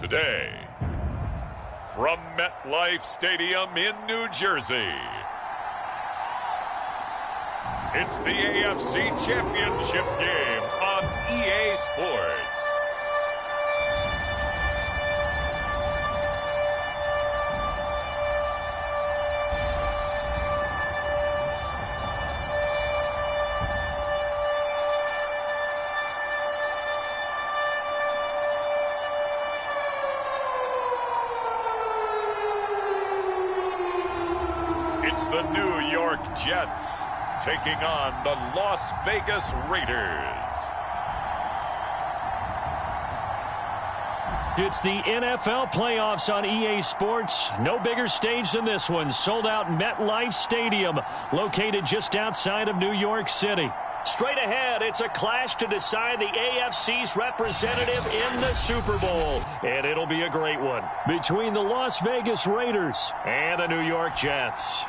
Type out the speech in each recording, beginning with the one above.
Today, from MetLife Stadium in New Jersey, it's the AFC Championship game on EA Sports. It's the New York Jets taking on the Las Vegas Raiders. It's the NFL playoffs on EA Sports. No bigger stage than this one. Sold out MetLife Stadium, located just outside of New York City. Straight ahead, it's a clash to decide the AFC's representative in the Super Bowl. And it'll be a great one between the Las Vegas Raiders and the New York Jets.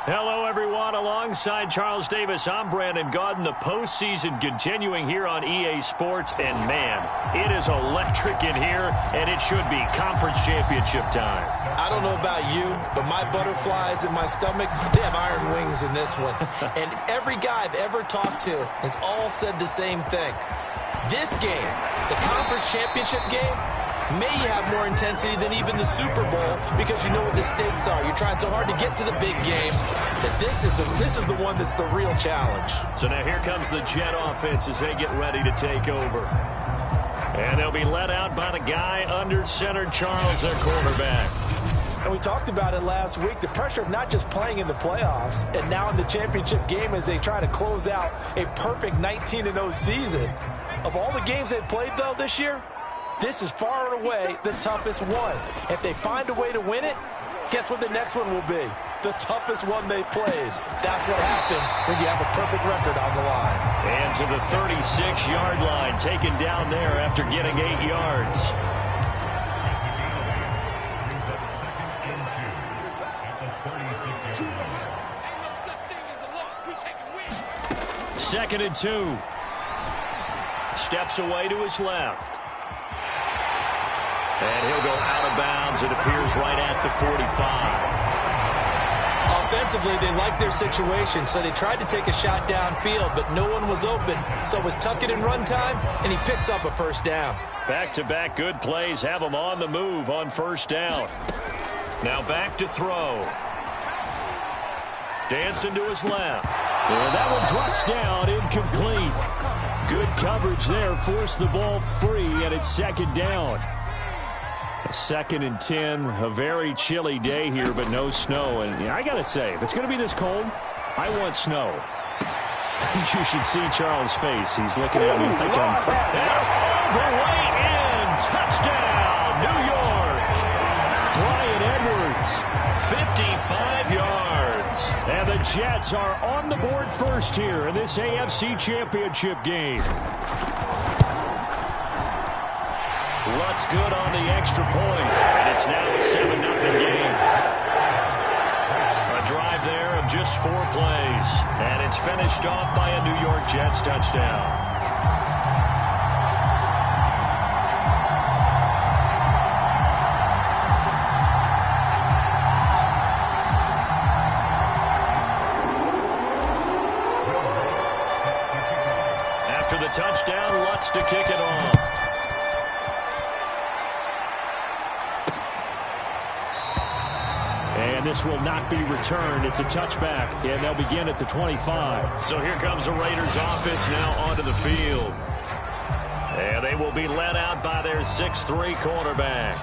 Hello, everyone. Alongside Charles Davis, I'm Brandon Gaudin. The postseason continuing here on EA Sports. And, man, it is electric in here, and it should be conference championship time. I don't know about you, but my butterflies in my stomach, they have iron wings in this one. And every guy I've ever talked to has all said the same thing. This game, the conference championship game, may have more intensity than even the Super Bowl because you know what the stakes are. You're trying so hard to get to the big game that this is the one that's the real challenge. So now here comes the Jet offense as they get ready to take over. And they'll be led out by the guy under center, Charles, their quarterback. And we talked about it last week, the pressure of not just playing in the playoffs and now in the championship game as they try to close out a perfect 19-0 season. Of all the games they've played, though, this year, this is far and away the toughest one. If they find a way to win it, guess what the next one will be? The toughest one they played. That's what happens when you have a perfect record on the line. And to the 36-yard line, taken down there after getting 8 yards. Second and 2. Steps away to his left. And he'll go out of bounds. It appears right at the 45. Offensively, they liked their situation, so they tried to take a shot downfield, but no one was open. So it was tuck it in run time, and he picks up a first down. Back-to-back good plays have him on the move on first down. Now back to throw. Dancing to his left. And that one drops down, incomplete. Good coverage there, forced the ball free, and it's second down. Second and 10, a very chilly day here, but no snow. And I got to say, if it's going to be this cold, I want snow. You should see Charles' face. He's looking at me like I'm crazy. All the way in. Touchdown, New York. Bryan Edwards, 55 yards. And the Jets are on the board first here in this AFC Championship game. What's good on the extra point, and it's now a 7-0 game. A drive there of just 4 plays, and it's finished off by a New York Jets touchdown. After the touchdown, Lutz to kick it off. And this will not be returned. It's a touchback, and they'll begin at the 25. So here comes the Raiders offense now onto the field. And they will be led out by their 6'3" quarterback.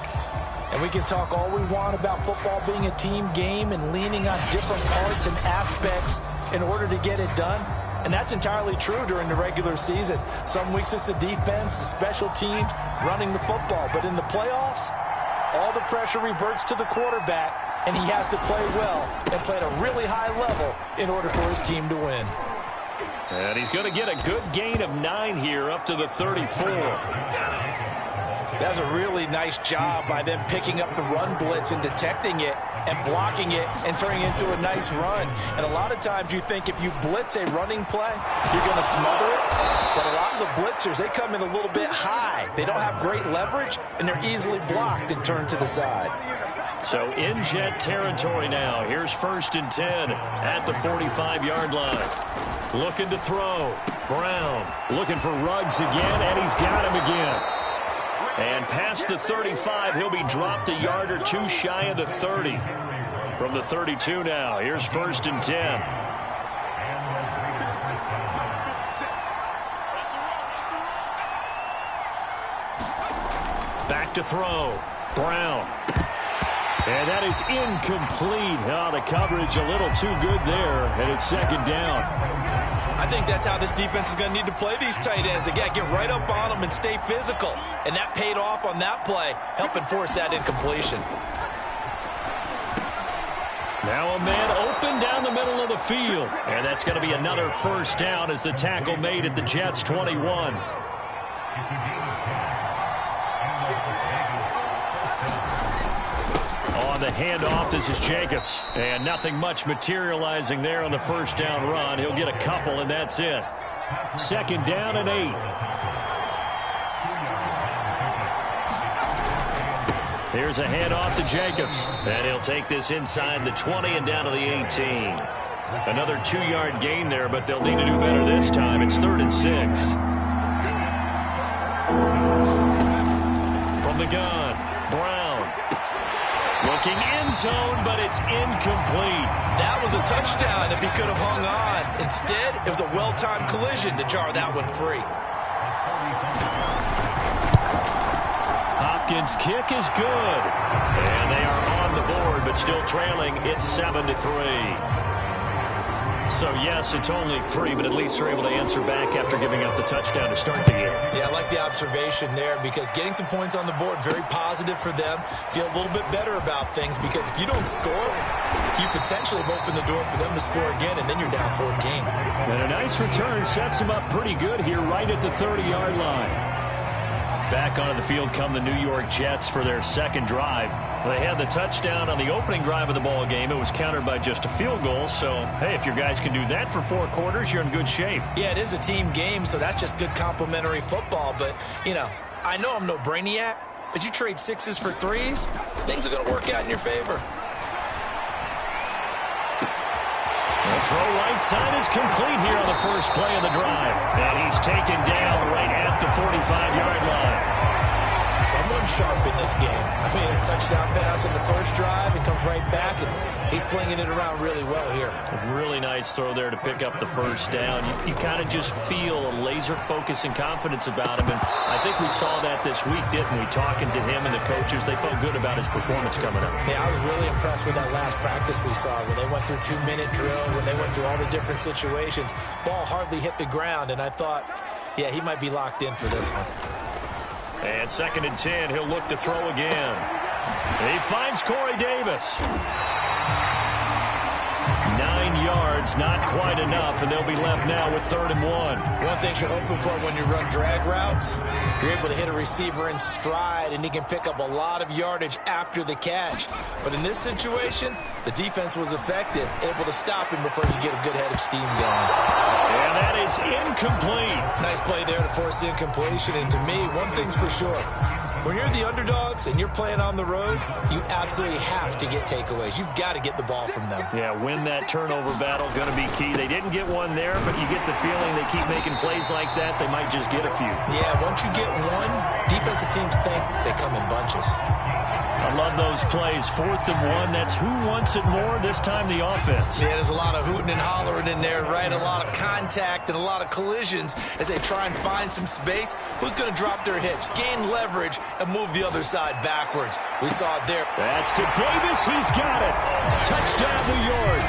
And we can talk all we want about football being a team game and leaning on different parts and aspects in order to get it done. And that's entirely true during the regular season. Some weeks it's the defense, the special teams, running the football. But in the playoffs, all the pressure reverts to the quarterback, and he has to play well and play at a really high level in order for his team to win. And he's going to get a good gain of 9 here up to the 34. That's a really nice job by them picking up the run blitz and detecting it. and blocking it and turning it into a nice run. And a lot of times you think if you blitz a running play, you're going to smother it. But a lot of the blitzers, they come in a little bit high. They don't have great leverage, and they're easily blocked and turned to the side. So in Jet territory now. Here's 1st and 10 at the 45-yard line. Looking to throw. Brown looking for Ruggs again, and he's got him again. And past the 35, he'll be dropped a yard or two shy of the 30. From the 32 now, here's 1st and 10. Back to throw. Brown. And that is incomplete. Oh, the coverage a little too good there, and it's 2nd down. I think that's how this defense is going to need to play these tight ends. Again, get right up on them and stay physical. And that paid off on that play, helping force that incompletion. Now a man open down the middle of the field. And that's going to be another 1st down as the tackle made at the Jets' 21. The handoff, this is Jacobs, and nothing much materializing there on the 1st down run. He'll get a couple, and that's it. 2nd down and 8. Here's a handoff to Jacobs, and he'll take this inside the 20 and down to the 18. Another 2-yard gain there, but they'll need to do better this time. It's 3rd and 6. From the gun, Brown. Looking end zone, but it's incomplete. That was a touchdown if he could have hung on. Instead, it was a well-timed collision to jar that one free. Hopkins' kick is good. And they are on the board, but still trailing. It's 7-3. So, yes, it's only 3, but at least they're able to answer back after giving up the touchdown to start the game. Yeah, I like the observation there because getting some points on the board, very positive for them. Feel a little bit better about things because if you don't score, you potentially have opened the door for them to score again, and then you're down 14. And a nice return sets them up pretty good here right at the 30-yard line. Back onto the field come the New York Jets for their 2nd drive. They had the touchdown on the opening drive of the ball game. It was countered by just a field goal. So, hey, if your guys can do that for 4 quarters, you're in good shape. Yeah, it is a team game, so that's just good complementary football. But, you know, I know I'm no brainiac, but you trade 6s for 3s, things are going to work out in your favor. The throw right side is complete here on the 1st play of the drive. And he's taken down right at the 45-yard line. Someone sharp in this game. I mean, a touchdown pass in the 1st drive, it comes right back, and he's flinging it around really well here. A really nice throw there to pick up the 1st down. You kind of just feel a laser focus and confidence about him, and I think we saw that this week, didn't we? Talking to him and the coaches, they felt good about his performance coming up. Yeah, I was really impressed with that last practice we saw when they went through 2-minute drill, when they went through all the different situations. Ball hardly hit the ground, and I thought, yeah, he might be locked in for this one. And 2nd and 10, he'll look to throw again. He finds Corey Davis. 9 yards, not quite enough, and they'll be left now with 3rd and 1. One thing you're hoping for when you run drag routes, you're able to hit a receiver in stride, and he can pick up a lot of yardage after the catch. But in this situation, the defense was effective, able to stop him before you get a good head of steam going. And that is incomplete. Nice play there to force the incompletion, and to me, one thing's for sure. When you're the underdogs and you're playing on the road, you absolutely have to get takeaways. You've got to get the ball from them. Yeah, win that turnover battle, going to be key. They didn't get one there, but you get the feeling they keep making plays like that, they might just get a few. Yeah, once you get one, defensive teams think they come in bunches. I love those plays. 4th and 1, that's who wants it more, this time the offense. Yeah, there's a lot of hooting and hollering in there, right? A lot of contact and a lot of collisions as they try and find some space. Who's going to drop their hips, gain leverage, and move the other side backwards? We saw it there. That's to Davis. He's got it. Touchdown, New York.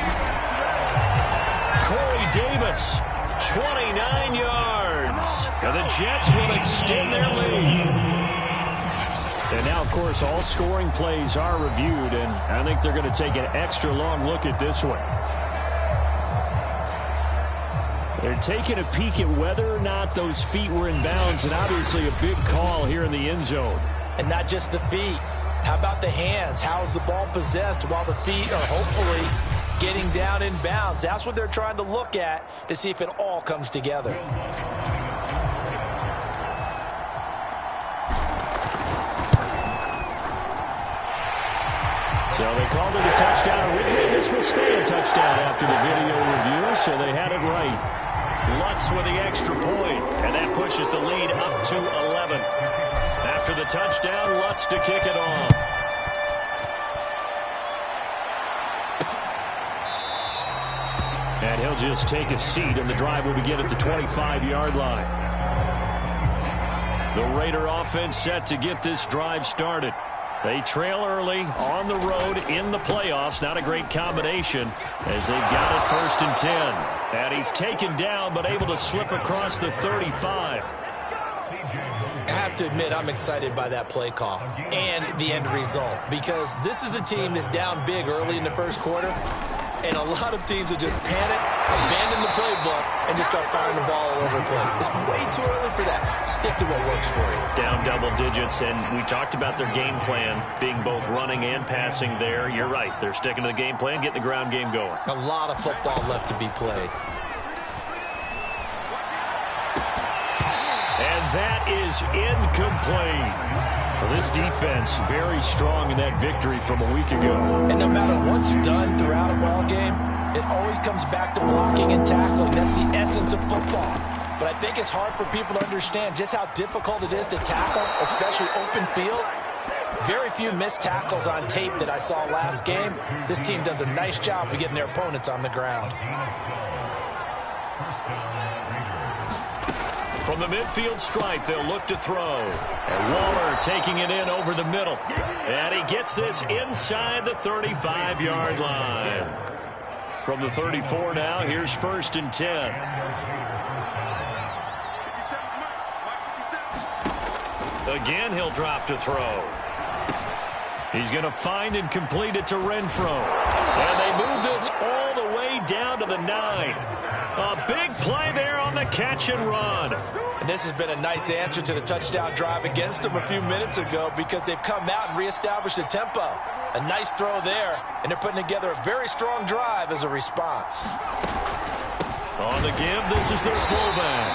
Corey Davis, 29 yards. And the Jets will extend their lead. And now, of course, all scoring plays are reviewed, and I think they're going to take an extra long look at this one. They're taking a peek at whether or not those feet were in bounds, and obviously a big call here in the end zone. And not just the feet. How about the hands? How's the ball possessed while the feet are hopefully getting down in bounds? That's what they're trying to look at to see if it all comes together. So they called it a touchdown originally. This will stay a touchdown after the video review, so they had it right. Lutz with the extra point, and that pushes the lead up to 11. After the touchdown, Lutz to kick it off. And he'll just take a seat, and the drive will begin at the 25-yard line. The Raider offense set to get this drive started. They trail early on the road in the playoffs. Not a great combination as they've got it 1st and 10. And he's taken down but able to slip across the 35. I have to admit, I'm excited by that play call and the end result, because this is a team that's down big early in the first quarter, and a lot of teams will just panic, abandon the playbook, and just start firing the ball all over the place. It's way too early for that. Stick to what works for you. Down double digits, and we talked about their game plan being both running and passing there. You're right. They're sticking to the game plan, getting the ground game going. A lot of football left to be played. And that is incomplete. Well, this defense very strong in that victory from a week ago. And no matter what's done throughout a ball game, it always comes back to blocking and tackling. That's the essence of football. But I think it's hard for people to understand just how difficult it is to tackle, especially open field. Very few missed tackles on tape that I saw last game. This team does a nice job of getting their opponents on the ground. From the midfield stripe, they'll look to throw. And Waller taking it in over the middle. And he gets this inside the 35-yard line. From the 34 now, here's 1st and 10. Again, he'll drop to throw. He's going to find and complete it to Renfro. And they move this all the way down to the 9. A big play there on the catch and run. And this has been a nice answer to the touchdown drive against them a few minutes ago, because they've come out and reestablished the tempo. A nice throw there, and they're putting together a very strong drive as a response. On the give, this is their fullback.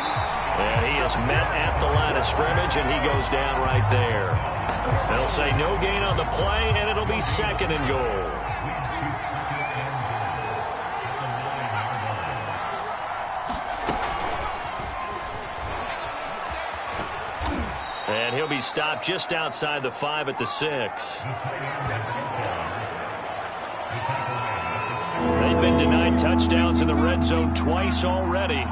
And he is met at the line of scrimmage, and he goes down right there. They'll say no gain on the play, and it'll be 2nd and goal. And he'll be stopped just outside the 5 at the 6. They've been denied touchdowns in the red zone twice already.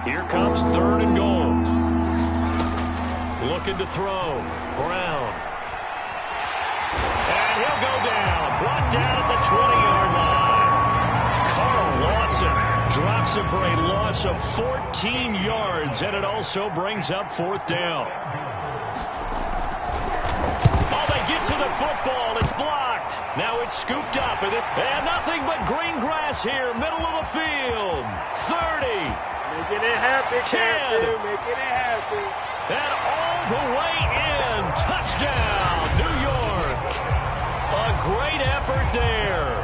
Here comes 3rd and goal. Looking to throw. Brown. And he'll go down. Brought down at the 20-yard line. Carl Lawson drops him for a loss of 14 yards, and it also brings up 4th down. To the football, it's blocked. Now it's scooped up, and nothing but green grass here, middle of the field. 30. Making it happen, 10. Making it happen. And all the way in. Touchdown, New York. A great effort there.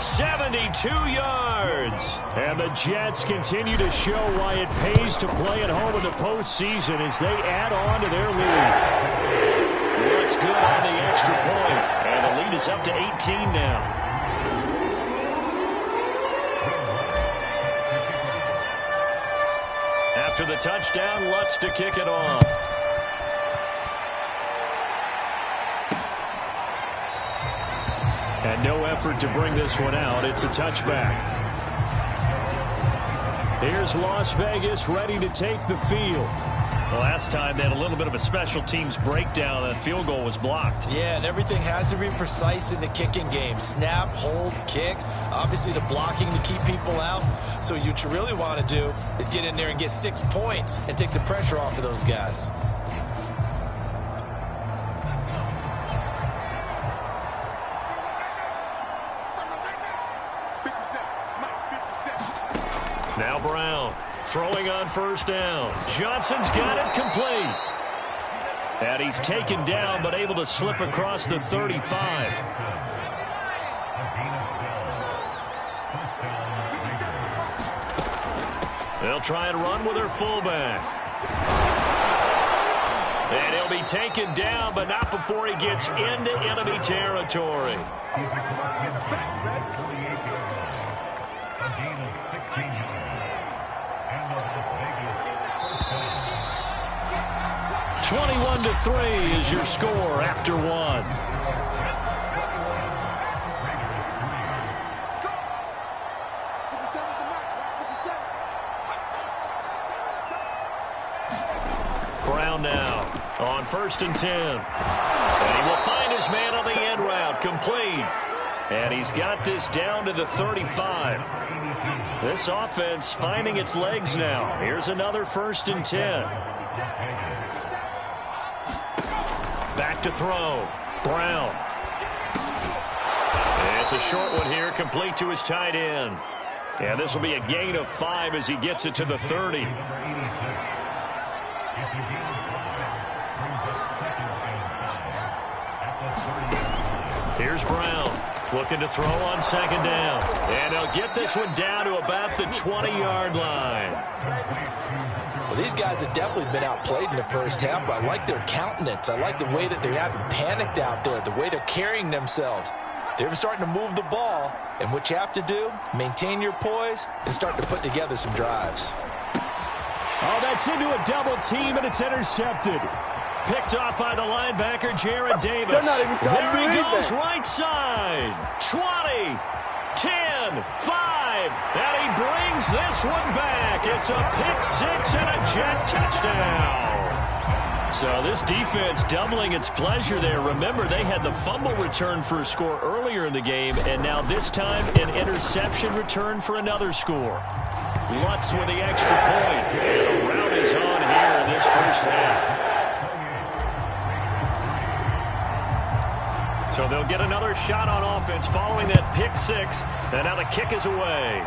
72 yards. And the Jets continue to show why it pays to play at home in the postseason as they add on to their lead. Looks good on the extra point. And the lead is up to 18 now. After the touchdown, Lutz to kick it off. And no effort to bring this one out. It's a touchback. Here's Las Vegas ready to take the field. Well, last time they had a little bit of a special teams breakdown. That field goal was blocked. Yeah, and everything has to be precise in the kicking game. Snap, hold, kick. Obviously, the blocking to keep people out. So what you really want to do is get in there and get 6 points and take the pressure off of those guys. Now Brown throwing on 1st down. Johnson's got it complete. And he's taken down but able to slip across the 35. They'll try and run with their fullback. And he'll be taken down, but not before he gets into enemy territory. 21-3 is your score after one. Brown now on 1st and 10. And he will find his man on the end route, complete. And he's got this down to the 35. This offense finding its legs now. Here's another 1st and 10. Back to throw. Brown. It's a short one here, complete to his tight end. And this will be a gain of 5 as he gets it to the 30. Here's Brown looking to throw on 2nd down. And he'll get this one down to about the 20-yard line. Well, these guys have definitely been outplayed in the first half, but I like their countenance. I like the way that they haven't panicked out there, the way they're carrying themselves. They're starting to move the ball, and what you have to do, maintain your poise and start to put together some drives. Oh, that's into a double team, and it's intercepted. Picked off by the linebacker, Jared Davis. There he goes, right side. 20, 10, 5. And he brings this one back. It's a pick 6 and a Jet touchdown. So this defense doubling its pleasure there. Remember, they had the fumble return for a score earlier in the game, and now this time an interception return for another score. Lutz with the extra point. And the rout is on here in this first half. So they'll get another shot on offense following that pick 6. And now the kick is away.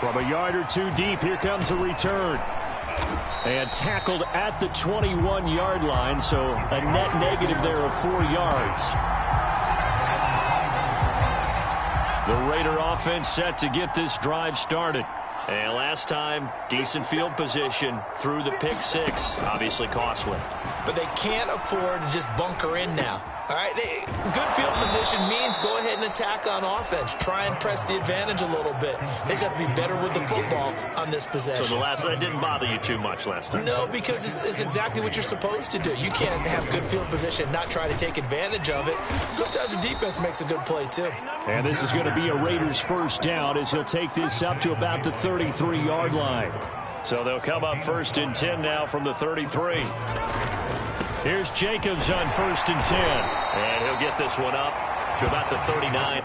From a yard or two deep, here comes a return. And tackled at the 21-yard line, so a net negative there of 4 yards. The Raider offense set to get this drive started. And last time, decent field position through the pick 6. Obviously costly. But they can't afford to just bunker in now. All right, good field position means go ahead and attack on offense. Try and press the advantage a little bit. They just have to be better with the football on this possession. So that didn't bother you too much last time? No, because it's exactly what you're supposed to do. You can't have good field position and not try to take advantage of it. Sometimes the defense makes a good play, too. And this is going to be a Raiders first down as he'll take this up to about the 33-yard line. So they'll come up 1st and 10 now from the 33. Here's Jacobs on 1st and 10. And he'll get this one up to about the 39.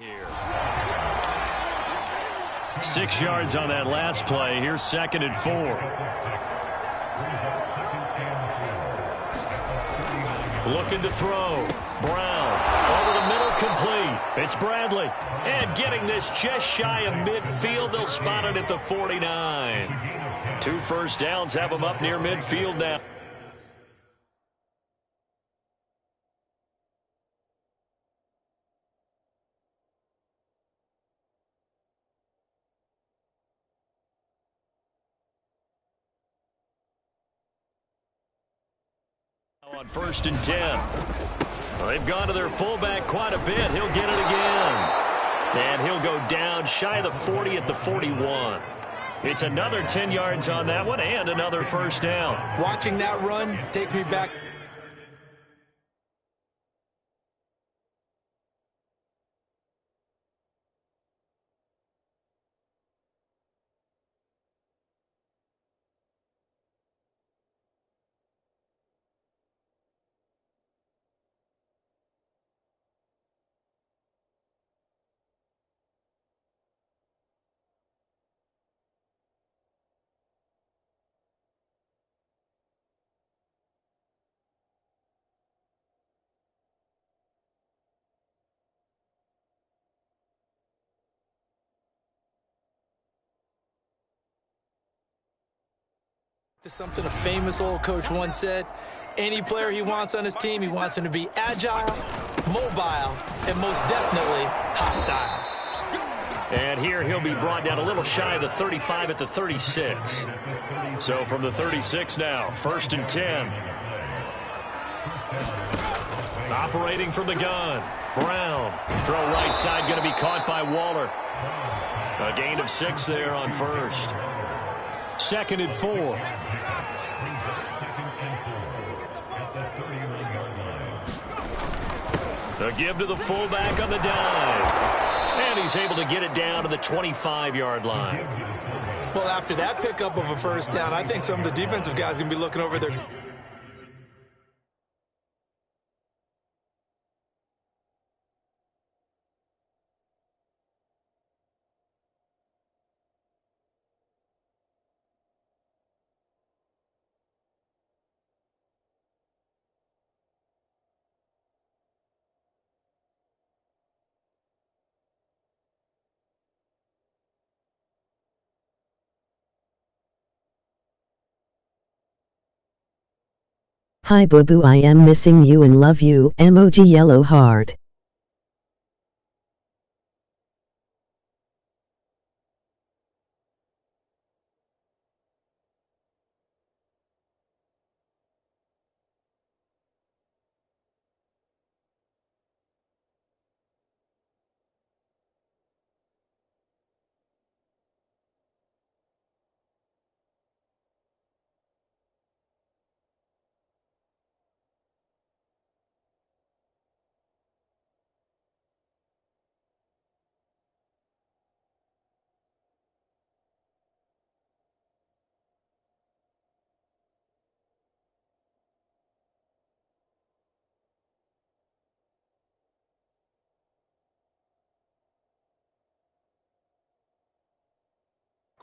here. 6 yards on that last play. Here's 2nd and 4. Looking to throw. Brown over the middle, complete. It's Bradley. And getting this just shy of midfield. They'll spot it at the 49. 2 first downs have them up near midfield now. On 1st and 10. Well, they've gone to their fullback quite a bit. He'll get it again. And he'll go down shy of the 40 at the 41. It's another 10 yards on that one and another first down. Watching that run takes me back. Something a famous old coach once said: any player he wants on his team, he wants him to be agile, mobile, and most definitely hostile. And here he'll be brought down a little shy of the 35 at the 36. So from the 36 now, 1st and 10. Operating from the gun. Brown. Throw right side, going to be caught by Waller. A gain of 6 there on 1st. 2nd and 4. A give to the fullback on the dive. And he's able to get it down to the 25-yard line. Well, after that pickup of a first down, I think some of the defensive guys are going to be looking over their... Hi boo boo, I am missing you and love you, emoji yellow heart.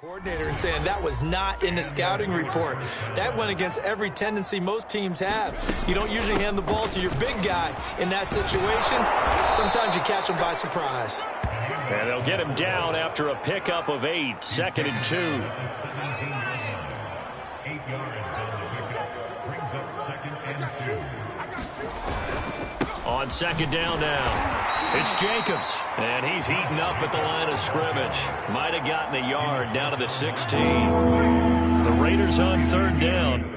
coordinator and saying that was not in the scouting report. That went against every tendency most teams have. You don't usually hand the ball to your big guy in that situation. Sometimes you catch him by surprise. And they'll get him down after a pickup of 8, 2nd and 2. On 2nd down now. It's Jacobs, and he's heating up at the line of scrimmage. Might have gotten a yard down to the 16. The Raiders on 3rd down.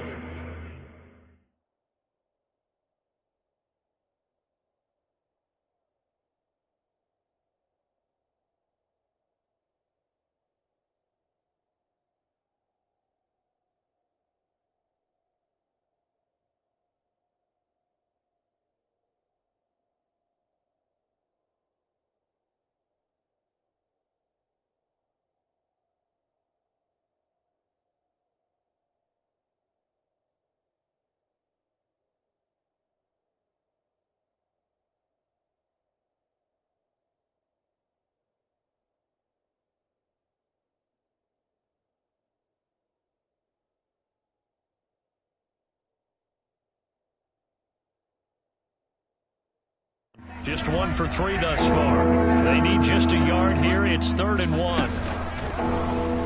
Just 1 for 3 thus far. They need just a yard here. It's 3rd and 1.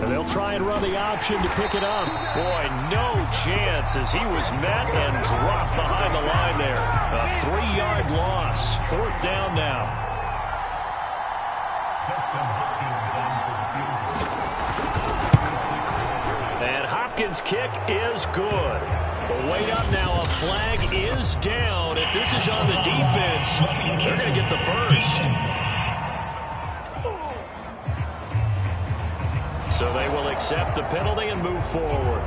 And they'll try and run the option to pick it up. Boy, no chance as he was met and dropped behind the line there. A 3-yard loss. 4th down now. And Hopkins' kick is good. But wait up now. A flag is down. If this is on the defense, they're going to get the first. So they will accept the penalty and move forward.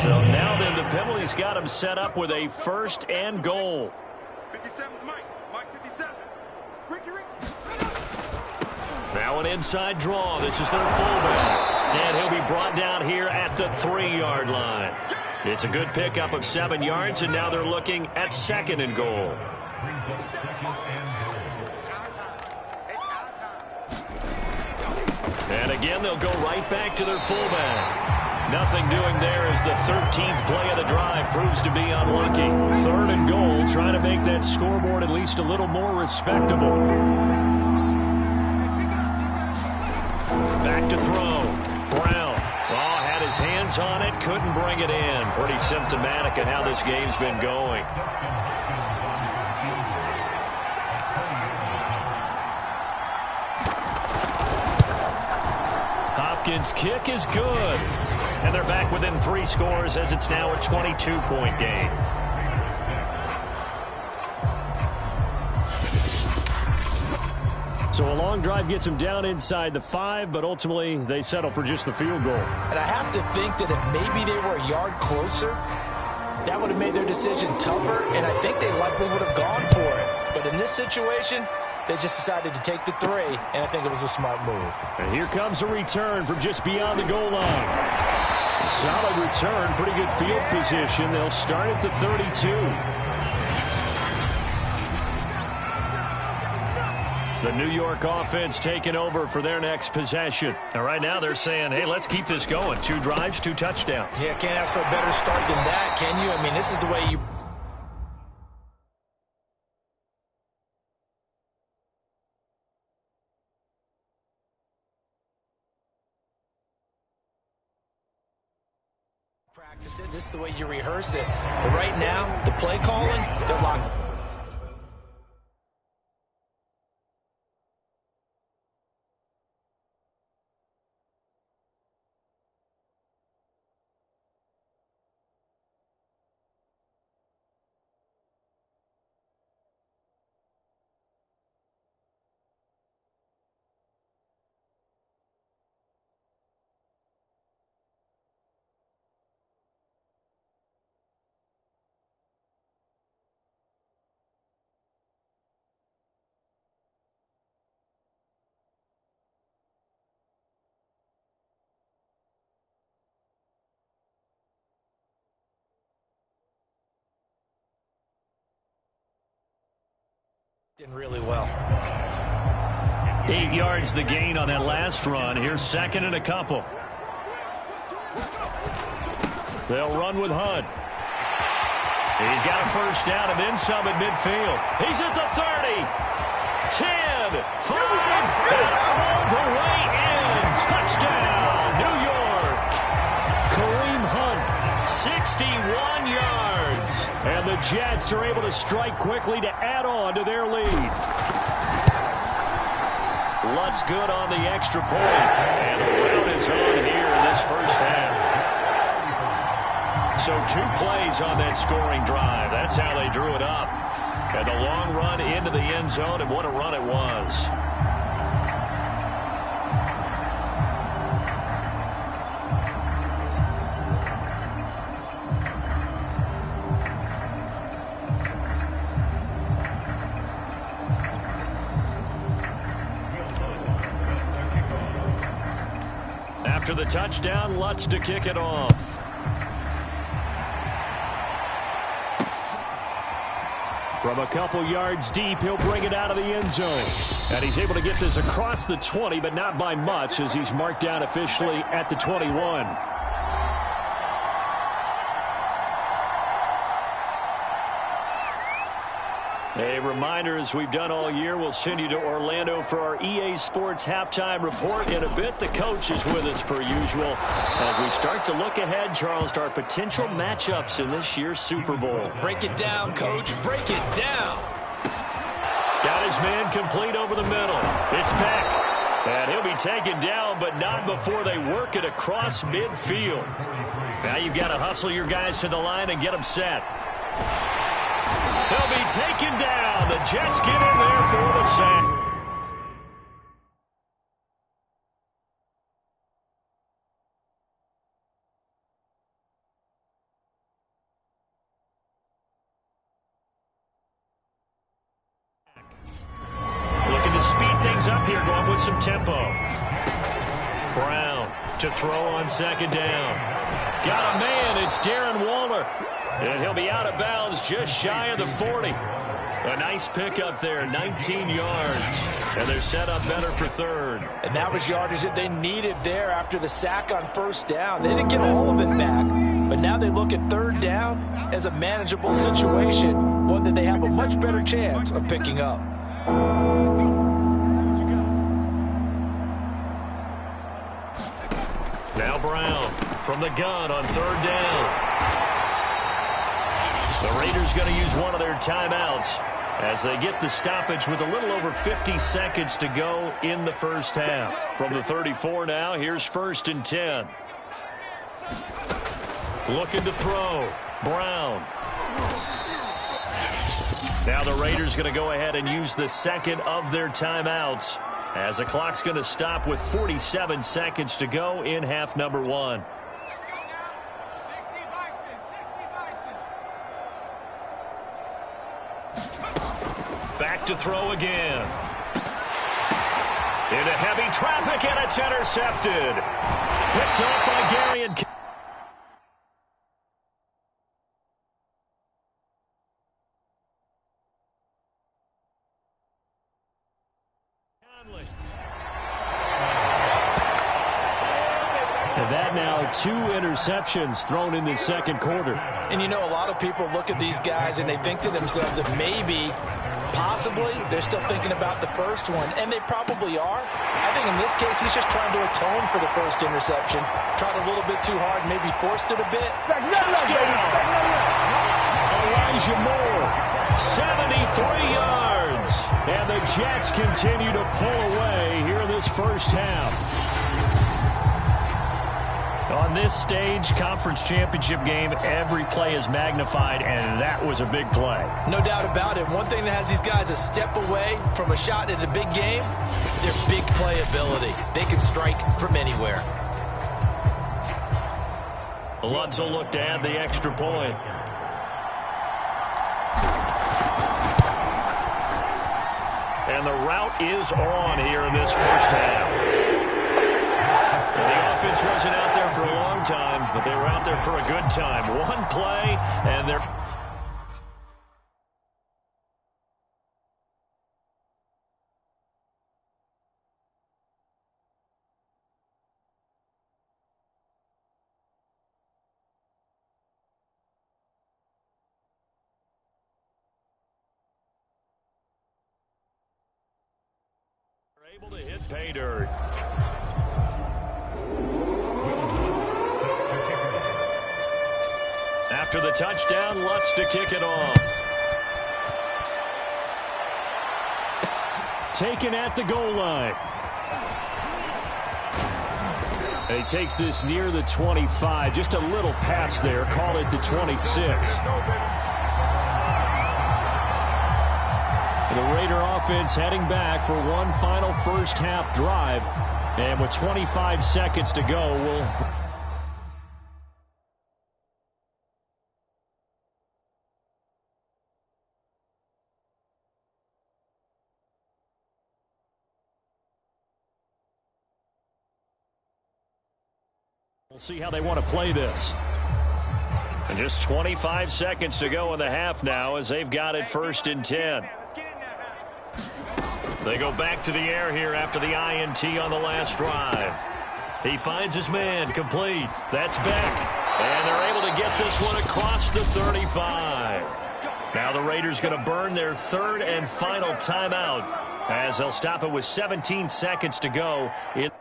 So now then, the penalty's got him set up with a 1st and goal. 57's Mike. Mike 57. Ricky. Now an inside draw. This is their fullback. And he'll be brought down here at the 3-yard line. It's a good pickup of 7 yards, and now they're looking at 2nd and goal. And again, they'll go right back to their fullback. Nothing doing there as the 13th play of the drive proves to be unlucky. 3rd and goal, trying to make that scoreboard at least a little more respectable. Back to throw. Brown. Oh, had his hands on it, couldn't bring it in. Pretty symptomatic of how this game's been going. Hopkins' kick is good. And they're back within 3 scores as it's now a 22-point game. So a long drive gets them down inside the 5, but ultimately they settle for just the field goal. And I have to think that if maybe they were a yard closer, that would have made their decision tougher, and I think they likely would have gone for it. But in this situation, they just decided to take the 3, and I think it was a smart move. And here comes a return from just beyond the goal line. A solid return, pretty good field position. They'll start at the 32. The New York offense taking over for their next possession. And right now they're saying, hey, let's keep this going. 2 drives, 2 touchdowns. Yeah, can't ask for a better start than that, can you? I mean, this is the way you... practice it. This is the way you rehearse it. But right now, the play calling, they're locked. Really well. 8 yards the gain on that last run. Here's 2nd and a couple. They'll run with Hunt. He's got a 1st down and then some at midfield. He's at the 30. 10, 5, and all the way in. Touchdown, New York. Kareem Hunt, 61 yards. And the Jets are able to strike quickly to add on to their lead. Lutz good on the extra point. And the rout is on here in this first half. So 2 plays on that scoring drive. That's how they drew it up. And the long run into the end zone, and what a run it was. After the touchdown, Lutz to kick it off. From a couple yards deep, he'll bring it out of the end zone. And he's able to get this across the 20, but not by much, as he's marked down officially at the 21. A reminder, as we've done all year, we'll send you to Orlando for our EA Sports halftime report in a bit. The coach is with us per usual as we start to look ahead, Charles, to our potential matchups in this year's Super Bowl. Break it down, Coach. Break it down. Got his man complete over the middle. It's Beck. And he'll be taken down, but not before they work it across midfield. Now you've got to hustle your guys to the line and get them set. He'll be taken down. The Jets get in there for the sack. Looking to speed things up here, going with some tempo. Brown to throw on second down. Got a man. It's Darren Waller. And he'll be out of bounds just shy of the 40. A nice pickup there, 19 yards. And they're set up better for third. And that was yardage that they needed there after the sack on first down. They didn't get all of it back, but now they look at third down as a manageable situation, one that they have a much better chance of picking up. Now Brown from the gun on third down. The Raiders going to use one of their timeouts as they get the stoppage with a little over 50 seconds to go in the first half. From the 34 now, here's 1st and 10. Looking to throw. Brown. Now the Raiders going to go ahead and use the second of their timeouts as the clock's going to stop with 47 seconds to go in half number 1. Back to throw again. Into heavy traffic, and it's intercepted. Picked up by Gary and Conley. And that now 2 interceptions thrown in the second quarter. And you know, a lot of people look at these guys and they think to themselves that maybe, possibly, they're still thinking about the first one, and they probably are. I think in this case, he's just trying to atone for the first interception. Tried a little bit too hard, maybe forced it a bit. Touchdown! Elijah Moore, 73 yards. And the Jets continue to pull away here in this first half. On this stage, conference championship game, every play is magnified, and that was a big play. No doubt about it. One thing that has these guys a step away from a shot at a big game, their big play ability. They can strike from anywhere. Lutz will look to add the extra point. And the route is on here in this first half. And the offense wasn't out there for a long time, but they were out there for a good time. One play, and they're able to hit pay dirt. After the touchdown, Lutz to kick it off. Taken at the goal line. And he takes this near the 25. Just a little pass there. Call it the 26. The Raider offense heading back for one final first half drive. And with 25 seconds to go, we'll... We'll see how they want to play this. And just 25 seconds to go in the half now as they've got it 1st and 10. They go back to the air here after the INT on the last drive. He finds his man, complete. That's Beck. And they're able to get this one across the 35. Now the Raiders going to burn their 3rd and final timeout as they'll stop it with 17 seconds to go in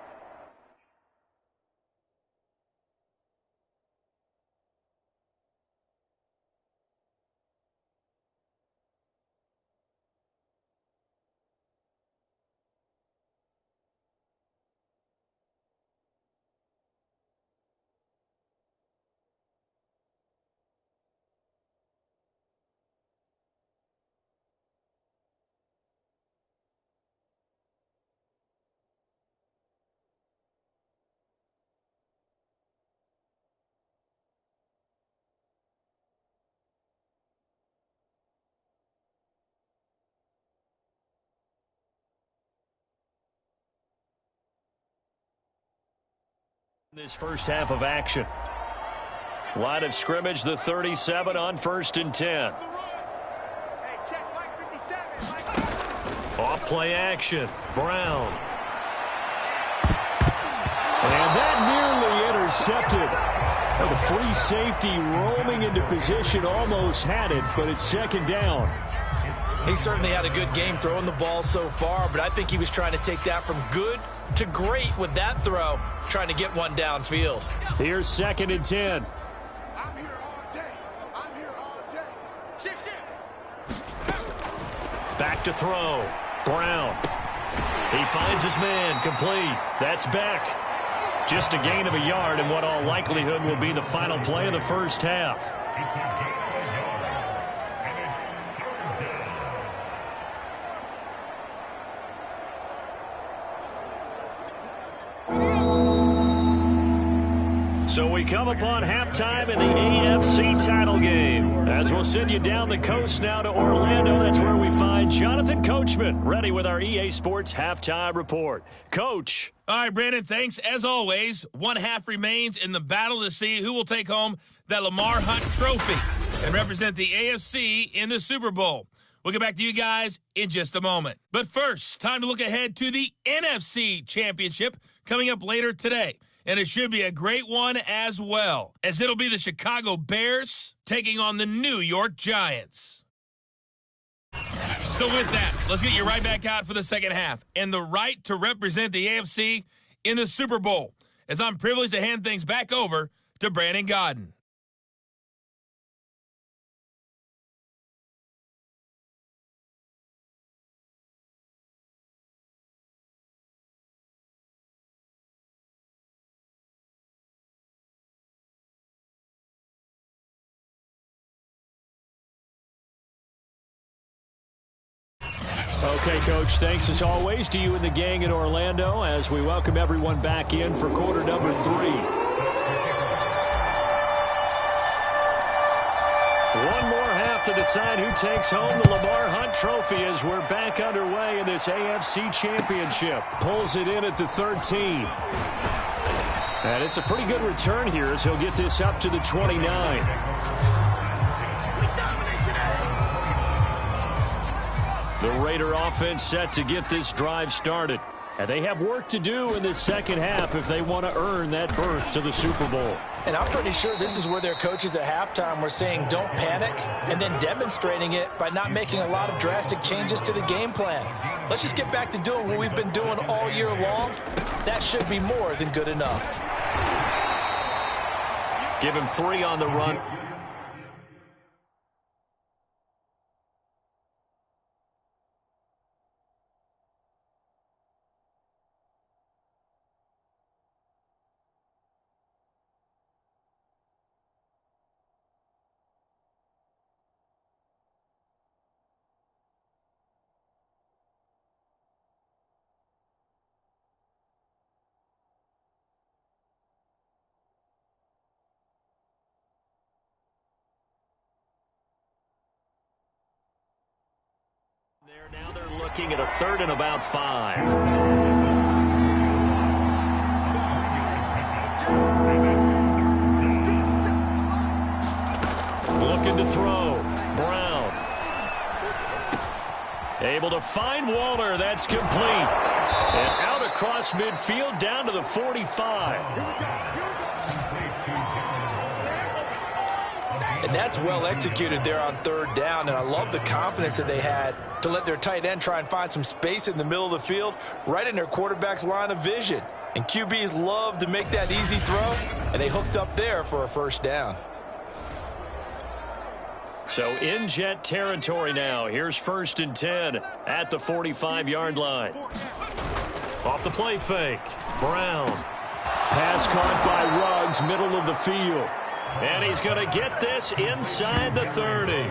this first half of action. Line of scrimmage, the 37 on 1st and 10. Off play action. Brown. And that nearly intercepted. The free safety roaming into position almost had it, but it's 2nd down. He certainly had a good game throwing the ball so far, but I think he was trying to take that from good to great with that throw, trying to get one downfield. Here's 2nd and 10. I'm here all day. I'm here all day. Shift. Back to throw. Brown. He finds his man, complete. That's Beck. Just a gain of a yard in what all likelihood will be the final play of the first half. So we come upon halftime in the AFC title game. As we'll send you down the coast now to Orlando, that's where we find Jonathan Coachman, ready with our EA Sports halftime report. Coach. All right, Brandon, thanks. As always, one half remains in the battle to see who will take home that Lamar Hunt trophy and represent the AFC in the Super Bowl. We'll get back to you guys in just a moment. But first, time to look ahead to the NFC Championship coming up later today. And it should be a great one as well, as it'll be the Chicago Bears taking on the New York Giants. So with that, let's get you right back out for the second half and the right to represent the AFC in the Super Bowl, as I'm privileged to hand things back over to Brandon Godden. Okay, Coach, thanks as always to you and the gang in Orlando as we welcome everyone back in for quarter number 3. One more half to decide who takes home the Lamar Hunt trophy as we're back underway in this AFC Championship. Pulls it in at the 13. And it's a pretty good return here as he'll get this up to the 29. The Raider offense set to get this drive started. And they have work to do in the second half if they want to earn that berth to the Super Bowl. And I'm pretty sure this is where their coaches at halftime were saying don't panic, and then demonstrating it by not making a lot of drastic changes to the game plan. Let's just get back to doing what we've been doing all year long. That should be more than good enough. Give him 3 on the run. Now they're looking at a 3rd and about 5. to throw. Brown. Able to find Waller. That's complete. And out across midfield down to the 45. And that's well executed there on third down. And I love the confidence that they had to let their tight end try and find some space in the middle of the field, right in their quarterback's line of vision. And QBs love to make that easy throw, and they hooked up there for a first down. So in Jet territory now. Here's 1st and 10 at the 45-yard line. Off the play fake. Brown. Pass caught by Ruggs, middle of the field. And he's going to get this inside the 30.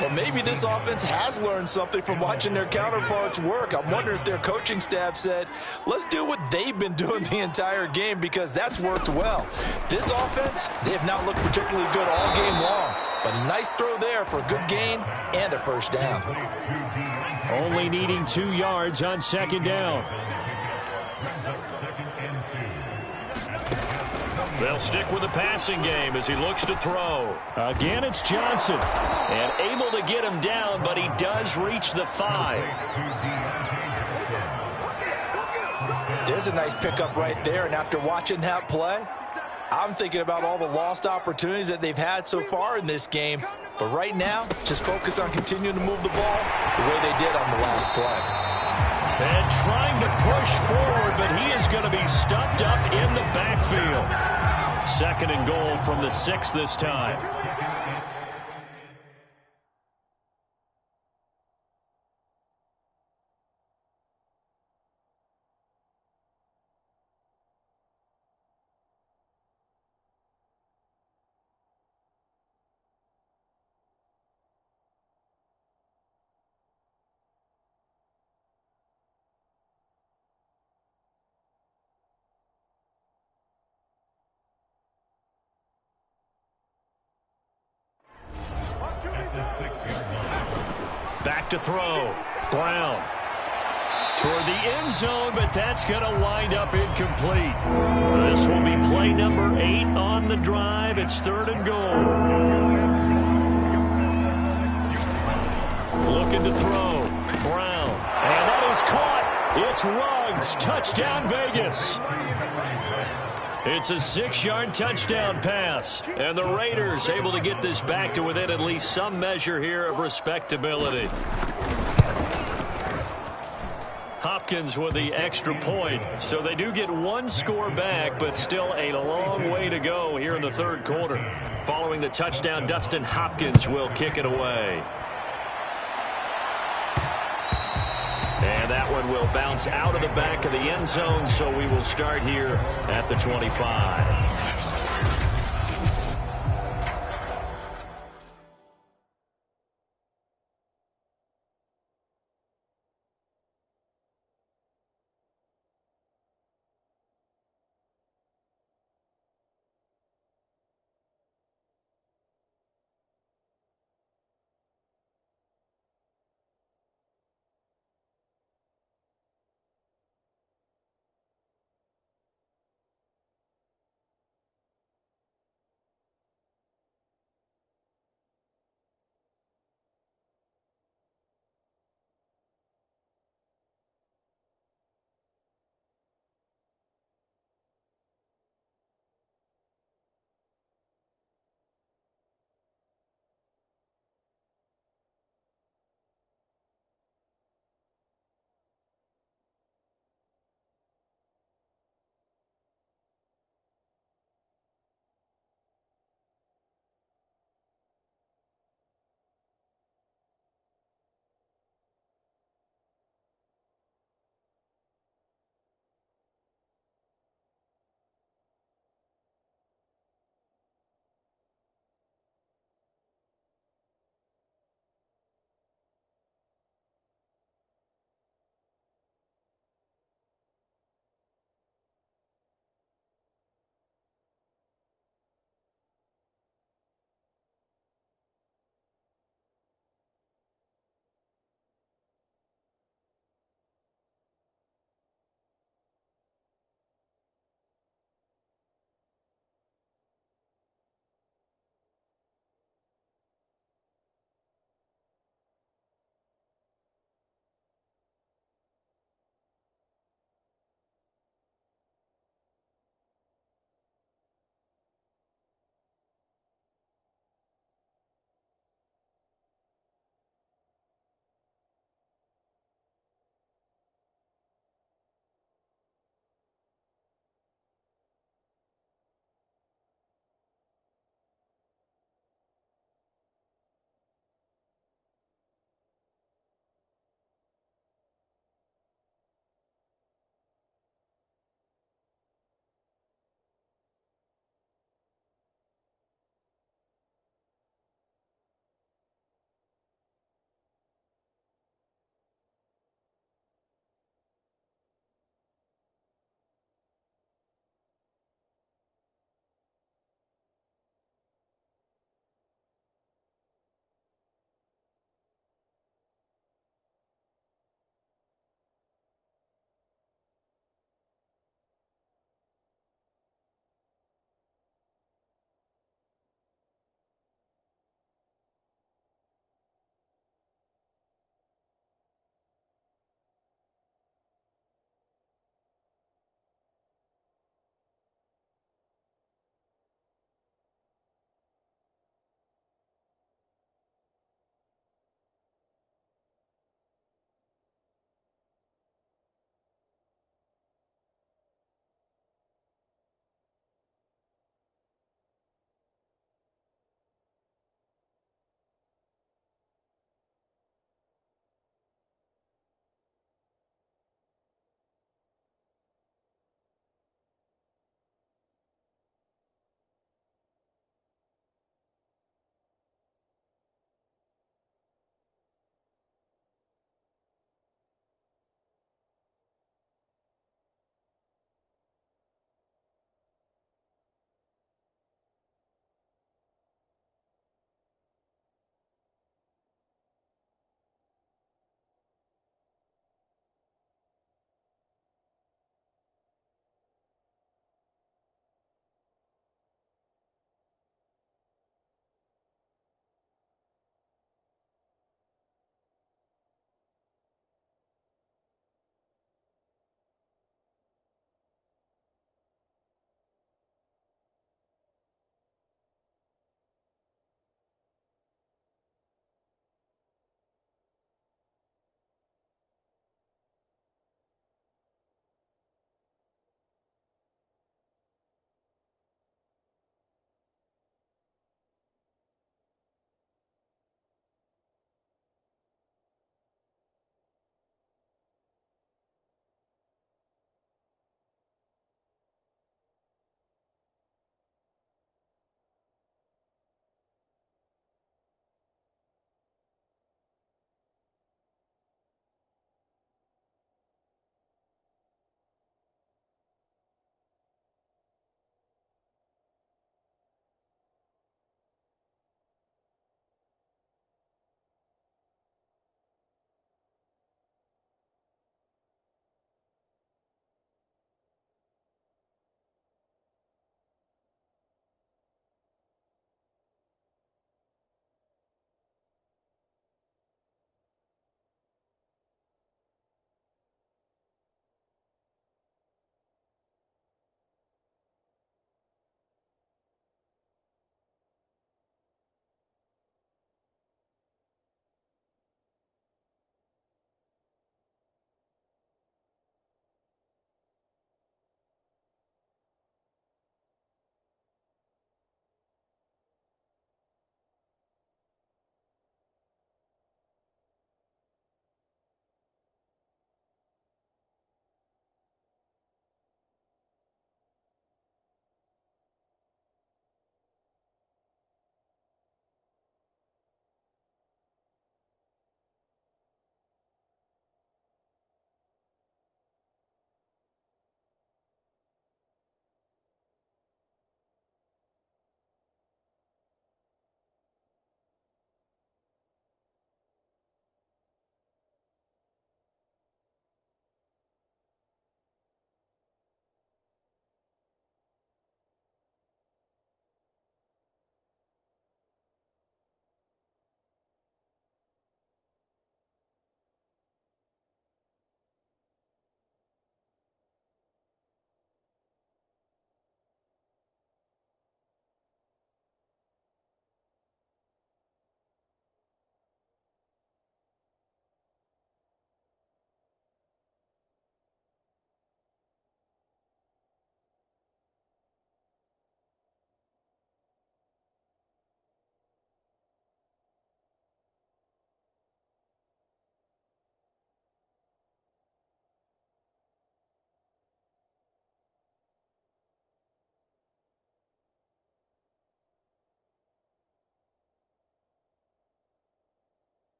Well, maybe this offense has learned something from watching their counterparts work. I'm wondering if their coaching staff said, let's do what they've been doing the entire game, because that's worked well. This offense, they have not looked particularly good all game long. But a nice throw there for a good gain and a first down. Only needing 2 yards on 2nd down. They'll stick with the passing game as he looks to throw. Again, it's Johnson. And able to get him down, but he does reach the 5. There's a nice pickup right there, and after watching that play, I'm thinking about all the lost opportunities that they've had so far in this game. But right now, just focus on continuing to move the ball the way they did on the last play. And trying to push forward, but he is going to be stuffed up in the backfield. 2nd and goal from the 6 this time. Back to throw. Brown. Toward the end zone, but that's going to wind up incomplete. This will be play number 8 on the drive. It's 3rd and goal. Looking to throw. Brown. And that is caught. It's Ruggs. Touchdown, Vegas. It's a 6-yard touchdown pass. And the Raiders able to get this back to within at least some measure here of respectability. Hopkins with the extra point. So they do get 1 score back, but still a long way to go here in the 3rd quarter. Following the touchdown, Dustin Hopkins will kick it away. And that one will bounce out of the back of the end zone, so we will start here at the 25.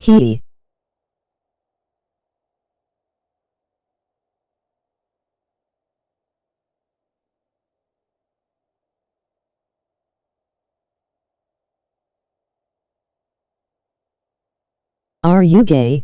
He. Are you gay?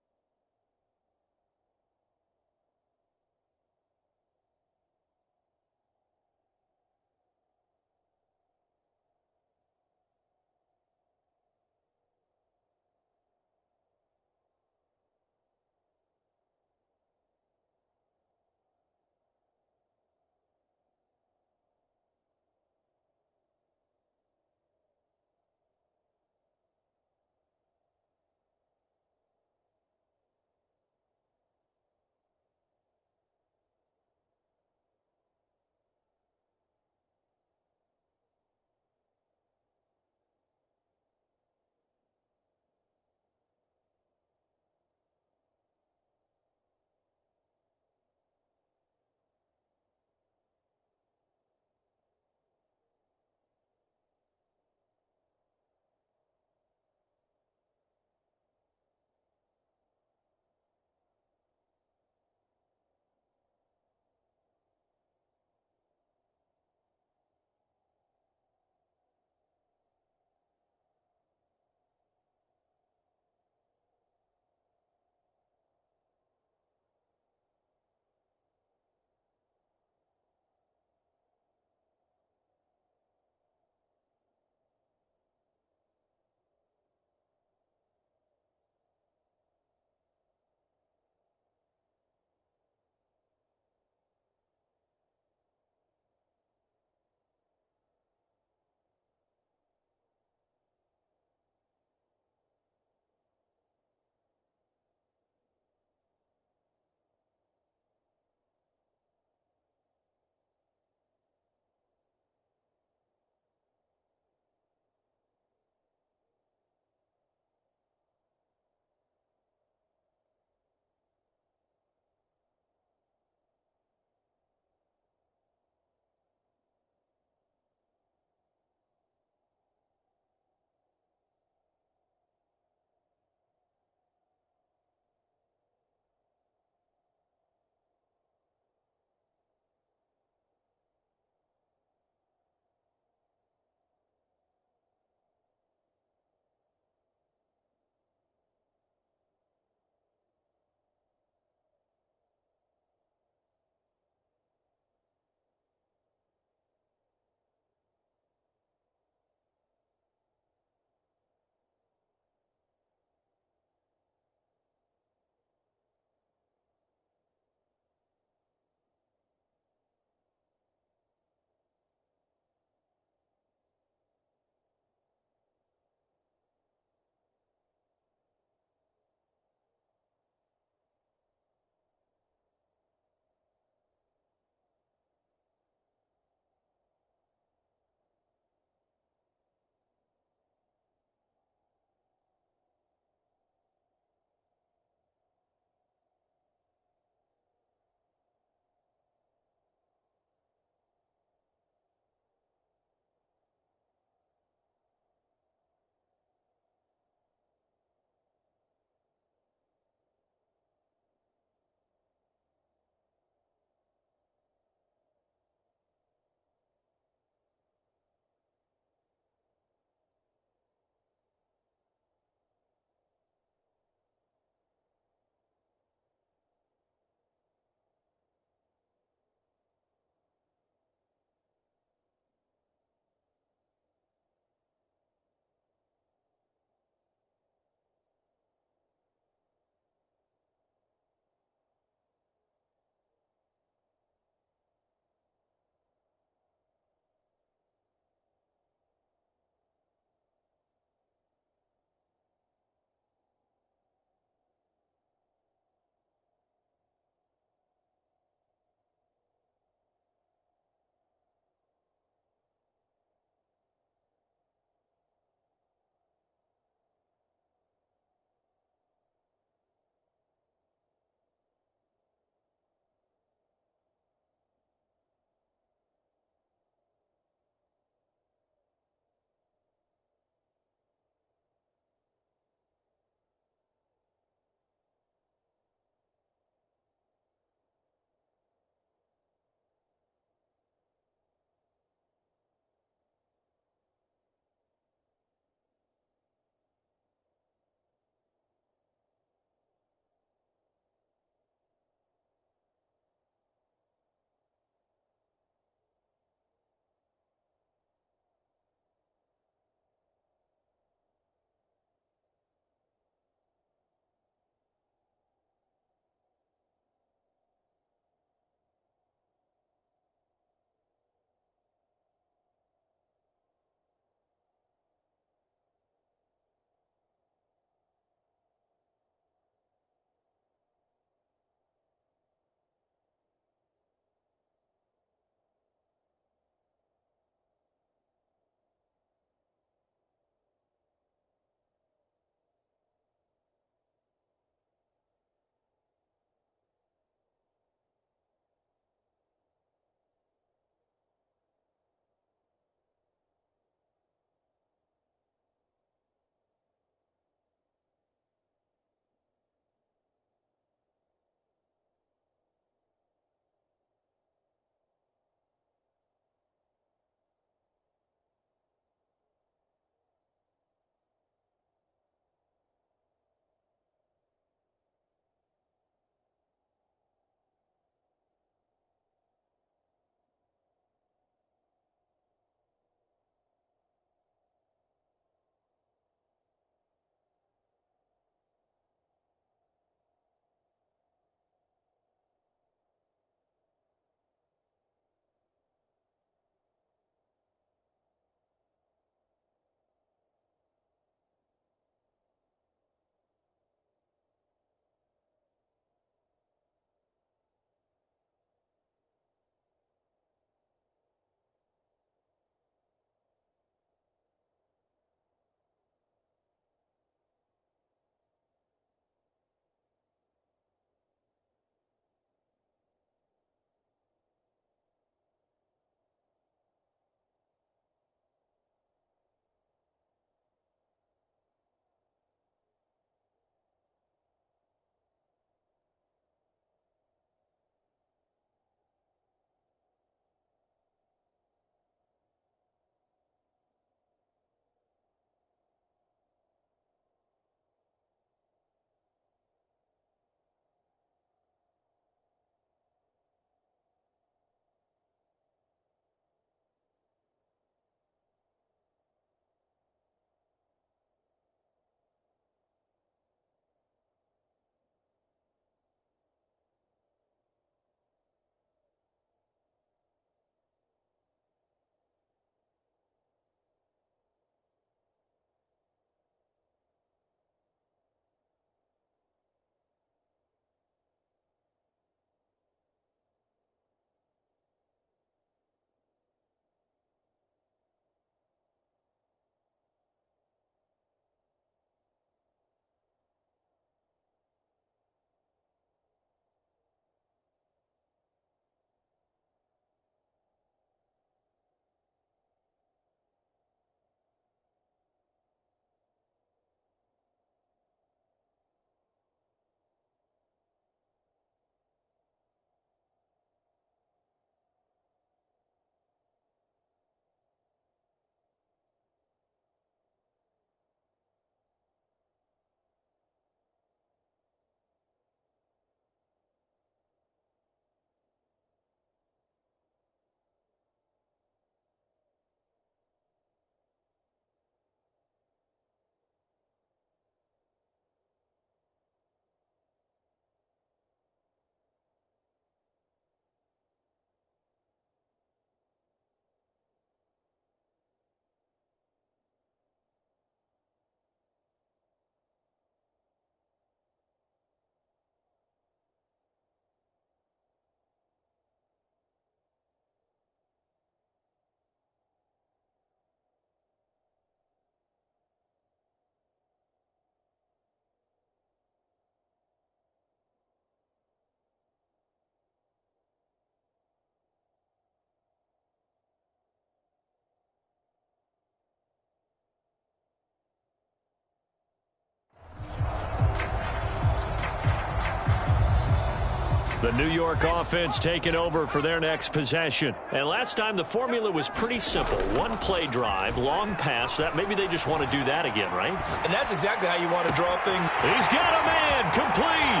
The New York offense taking over for their next possession. And last time the formula was pretty simple. One play drive, long pass. That maybe they just want to do that again, right? And that's exactly how you want to draw things. He's got a man, complete.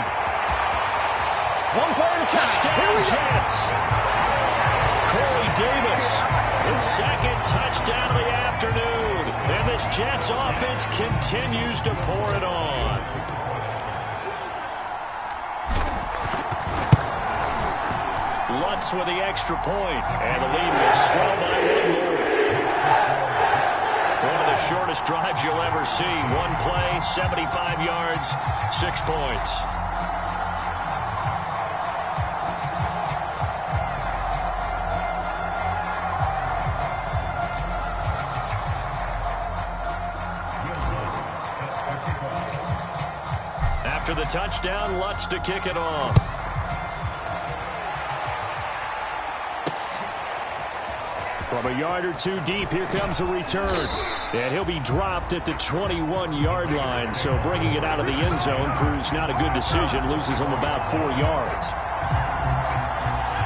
One player to Touchdown, Jets. Corey Davis, his second touchdown of the afternoon. And this Jets offense continues to pour it on. Lutz with the extra point, and the lead will swell by one more. One of the shortest drives you'll ever see. One play, 75 yards, 6 points. After the touchdown, Lutz to kick it off. From a yard or two deep, here comes a return. And he'll be dropped at the 21-yard line. So bringing it out of the end zone proves not a good decision. Loses him about 4 yards.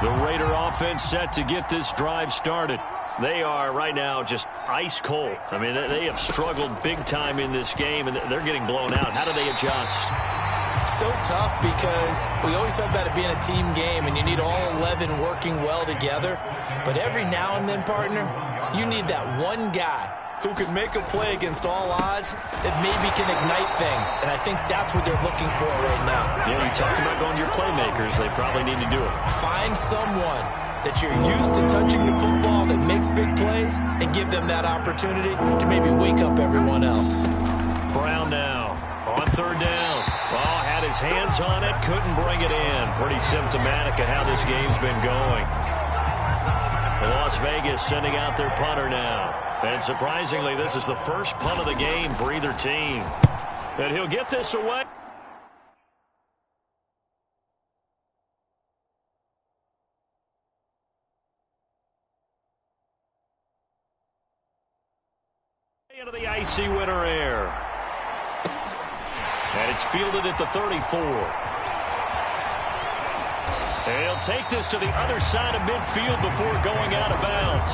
The Raider offense set to get this drive started. They are right now just ice cold. I mean, they have struggled big time in this game, and they're getting blown out. How do they adjust? So tough because we always talk about it being a team game and you need all 11 working well together. But every now and then, partner, you need that one guy who can make a play against all odds that maybe can ignite things. And I think that's what they're looking for right now. Yeah, you're talking about going to your playmakers. They probably need to do it. Find someone that you're used to touching the football that makes big plays and give them that opportunity to maybe wake up everyone else. Brown now on third down. Oh, had his hands on it, couldn't bring it in. Pretty symptomatic of how this game's been going. Las Vegas sending out their punter now. And surprisingly, this is the first punt of the game for either team. And he'll get this away. Into the icy winter air. And it's fielded at the 34. And he'll take this to the other side of midfield before going out of bounds.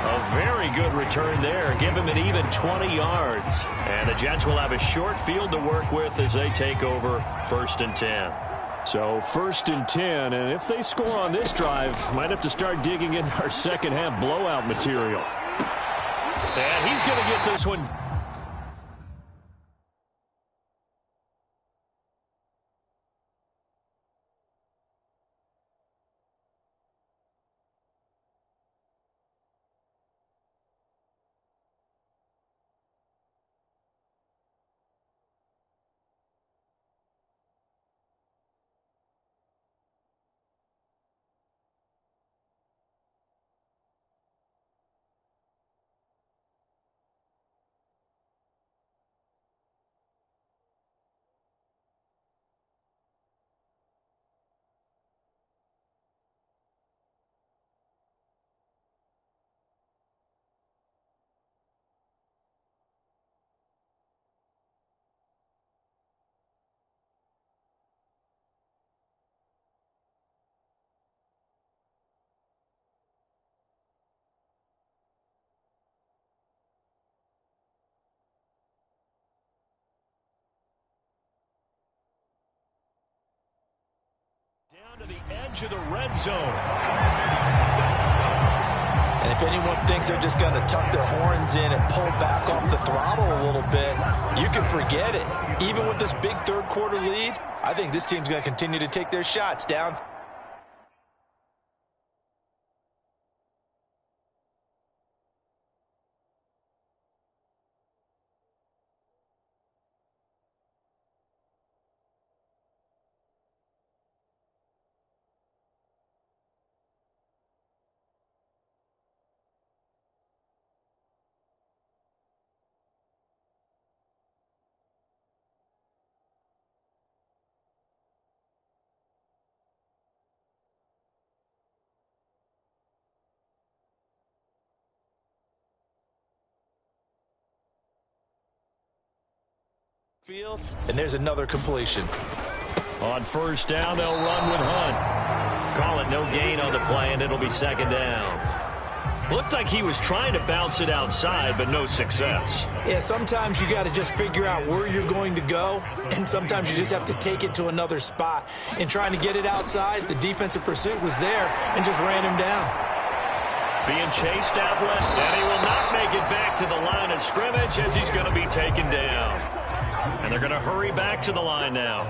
A very good return there. Give him an even 20 yards. And the Jets will have a short field to work with as they take over 1st and 10. So 1st and 10, and if they score on this drive, might have to start digging in our second half blowout material. And he's going to get this one. Down to the edge of the red zone. And if anyone thinks they're just going to tuck their horns in and pull back off the throttle a little bit, you can forget it. Even with this big third quarter lead, I think this team's going to continue to take their shots down. Field, and there's another completion. On first down, they'll run with Hunt. Call it no gain on the play, and it'll be second down. Looked like he was trying to bounce it outside, but no success. Yeah, sometimes you got to just figure out where you're going to go, and sometimes you just have to take it to another spot. In trying to get it outside, the defensive pursuit was there and just ran him down. Being chased out left, and he will not make it back to the line of scrimmage as he's going to be taken down. And they're going to hurry back to the line now.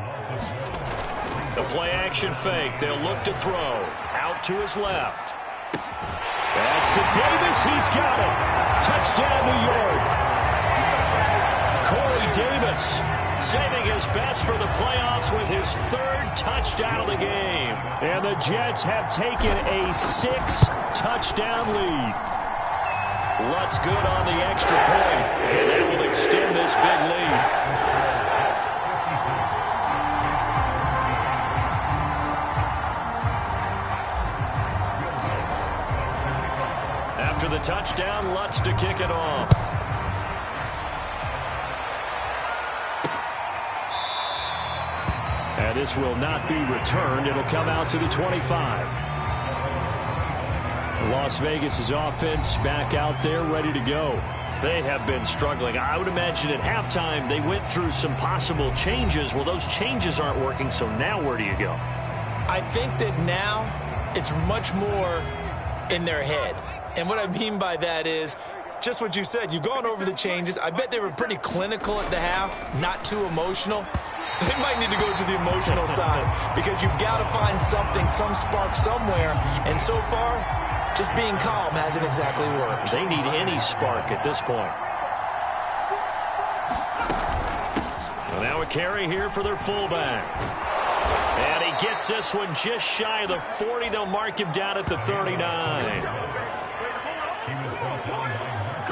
The play-action fake. They'll look to throw. Out to his left. That's to Davis. He's got it. Touchdown, New York. Corey Davis saving his best for the playoffs with his third touchdown of the game. And the Jets have taken a 6-touchdown lead. Lutz good on the extra point, and that will extend this big lead. After the touchdown, Lutz to kick it off. And this will not be returned. It'll come out to the 25. Las Vegas' offense back out there ready to go. They have been struggling. I would imagine at halftime they went through some possible changes. Well, those changes aren't working, so now where do you go? I think that now it's much more in their head. And what I mean by that is just what you said. You've gone over the changes. I bet they were pretty clinical at the half, not too emotional. They might need to go to the emotional side because you've got to find something, some spark somewhere. And so far, just being calm hasn't exactly worked. They need any spark at this point. Well, now a carry here for their fullback. And he gets this one just shy of the 40. They'll mark him down at the 39.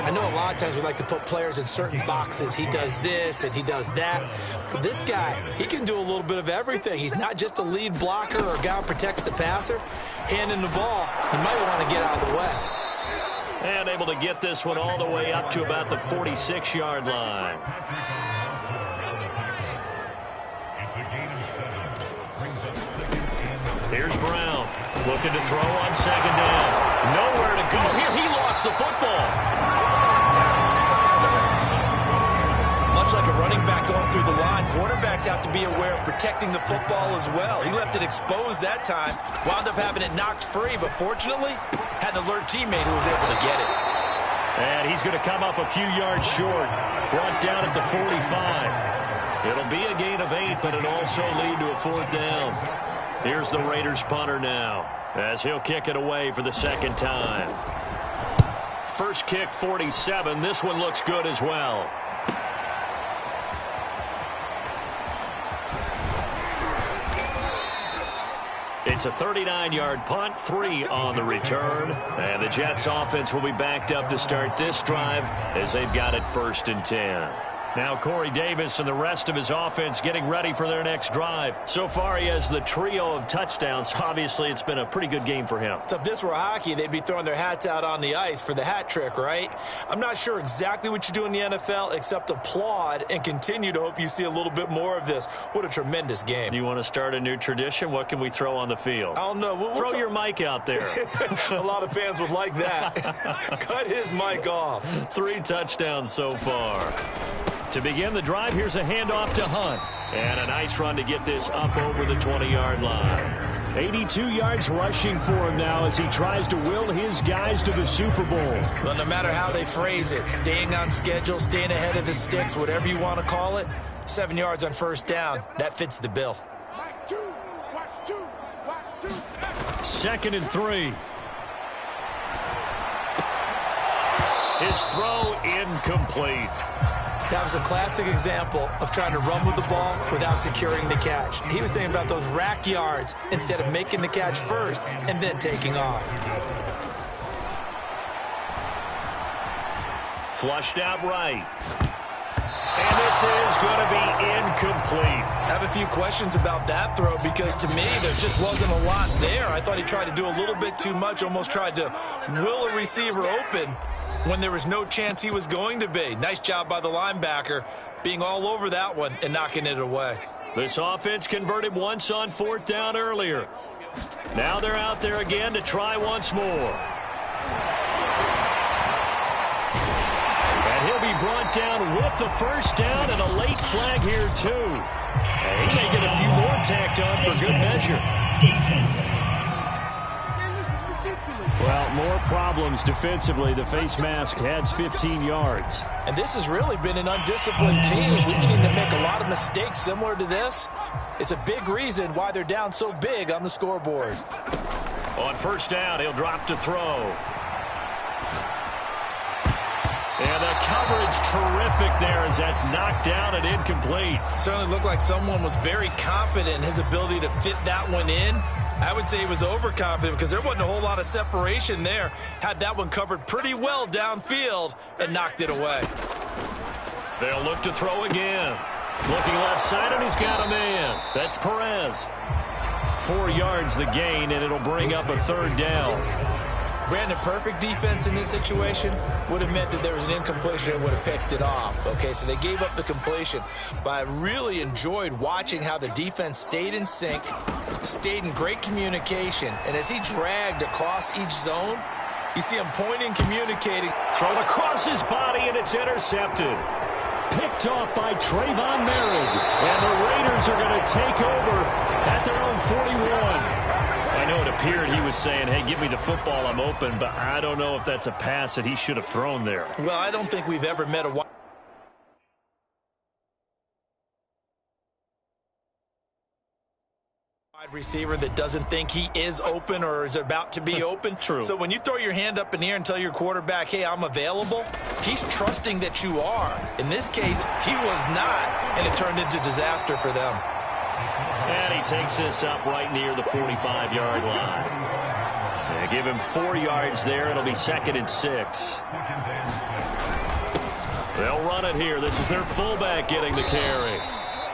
I know a lot of times we like to put players in certain boxes. He does this and he does that. But this guy, he can do a little bit of everything. He's not just a lead blocker or a guy who protects the passer. Handing the ball, he might want to get out of the way. And able to get this one all the way up to about the 46-yard line. Here's Brown looking to throw on second down. Nowhere to go here. He lost the football. Much like a running back going through the line, quarterbacks have to be aware of protecting the football as well. He left it exposed that time, wound up having it knocked free, but fortunately had an alert teammate who was able to get it. And he's going to come up a few yards short, brought down at the 45. It'll be a gain of 8, but it'll also lead to a fourth down. Here's the Raiders punter now, as he'll kick it away for the second time. First kick, 47. This one looks good as well. It's a 39-yard punt, 3 on the return. And the Jets offense will be backed up to start this drive as they've got it 1st and 10. Now Corey Davis and the rest of his offense getting ready for their next drive. So far he has the trio of touchdowns. Obviously it's been a pretty good game for him. So if this were hockey, they'd be throwing their hats out on the ice for the hat trick, right? I'm not sure exactly what you do in the NFL except applaud and continue to hope you see a little bit more of this. What a tremendous game. You want to start a new tradition? What can we throw on the field? I don't know. Throw your mic out there. A lot of fans would like that. Cut his mic off. 3 touchdowns so far. To begin the drive, here's a handoff to Hunt. And a nice run to get this up over the 20-yard line. 82 yards rushing for him now as he tries to will his guys to the Super Bowl. Well, no matter how they phrase it, staying on schedule, staying ahead of the sticks, whatever you want to call it, 7 yards on first down, that fits the bill. 2nd and 3. His throw incomplete. That was a classic example of trying to run with the ball without securing the catch. He was thinking about those rack yards instead of making the catch first and then taking off. Flushed out right. And this is going to be incomplete. I have a few questions about that throw because to me there just wasn't a lot there. I thought he tried to do a little bit too much, almost tried to will a receiver open when there was no chance he was going to be. Nice job by the linebacker being all over that one and knocking it away. This offense converted once on 4th down earlier. Now they're out there again to try once more. And he'll be brought down with the first down and a late flag here, too. And he may get a few more tacked on for good measure. Well, more problems defensively. The face mask adds 15 yards. And this has really been an undisciplined team. We've seen them make a lot of mistakes similar to this. It's a big reason why they're down so big on the scoreboard. On first down, he'll drop to throw. And the coverage terrific there as that's knocked down and incomplete. Certainly looked like someone was very confident in his ability to fit that one in. I would say he was overconfident because there wasn't a whole lot of separation there. Had that one covered pretty well downfield and knocked it away. They'll look to throw again. Looking left side, and he's got a man. That's Perez. 4 yards the gain, and it'll bring up a 3rd down. Brandon, perfect defense in this situation would have meant that there was an incompletion and would have picked it off. Okay, so they gave up the completion. But I really enjoyed watching how the defense stayed in sync, stayed in great communication, and as he dragged across each zone, you see him pointing, communicating. Thrown across his body, and it's intercepted. Picked off by Trayvon Merritt. And the Raiders are going to take over at their own 41. I know it appeared he was saying, hey, give me the football, I'm open, but I don't know if that's a pass that he should have thrown there. Well, I don't think we've ever met a wide receiver that doesn't think he is open or is about to be open. True. So when you throw your hand up in the air and tell your quarterback, hey, I'm available, he's trusting that you are. In this case, he was not, and it turned into disaster for them. And he takes this up right near the 45-yard line. They give him 4 yards there. It'll be 2nd and 6. They'll run it here. This is their fullback getting the carry.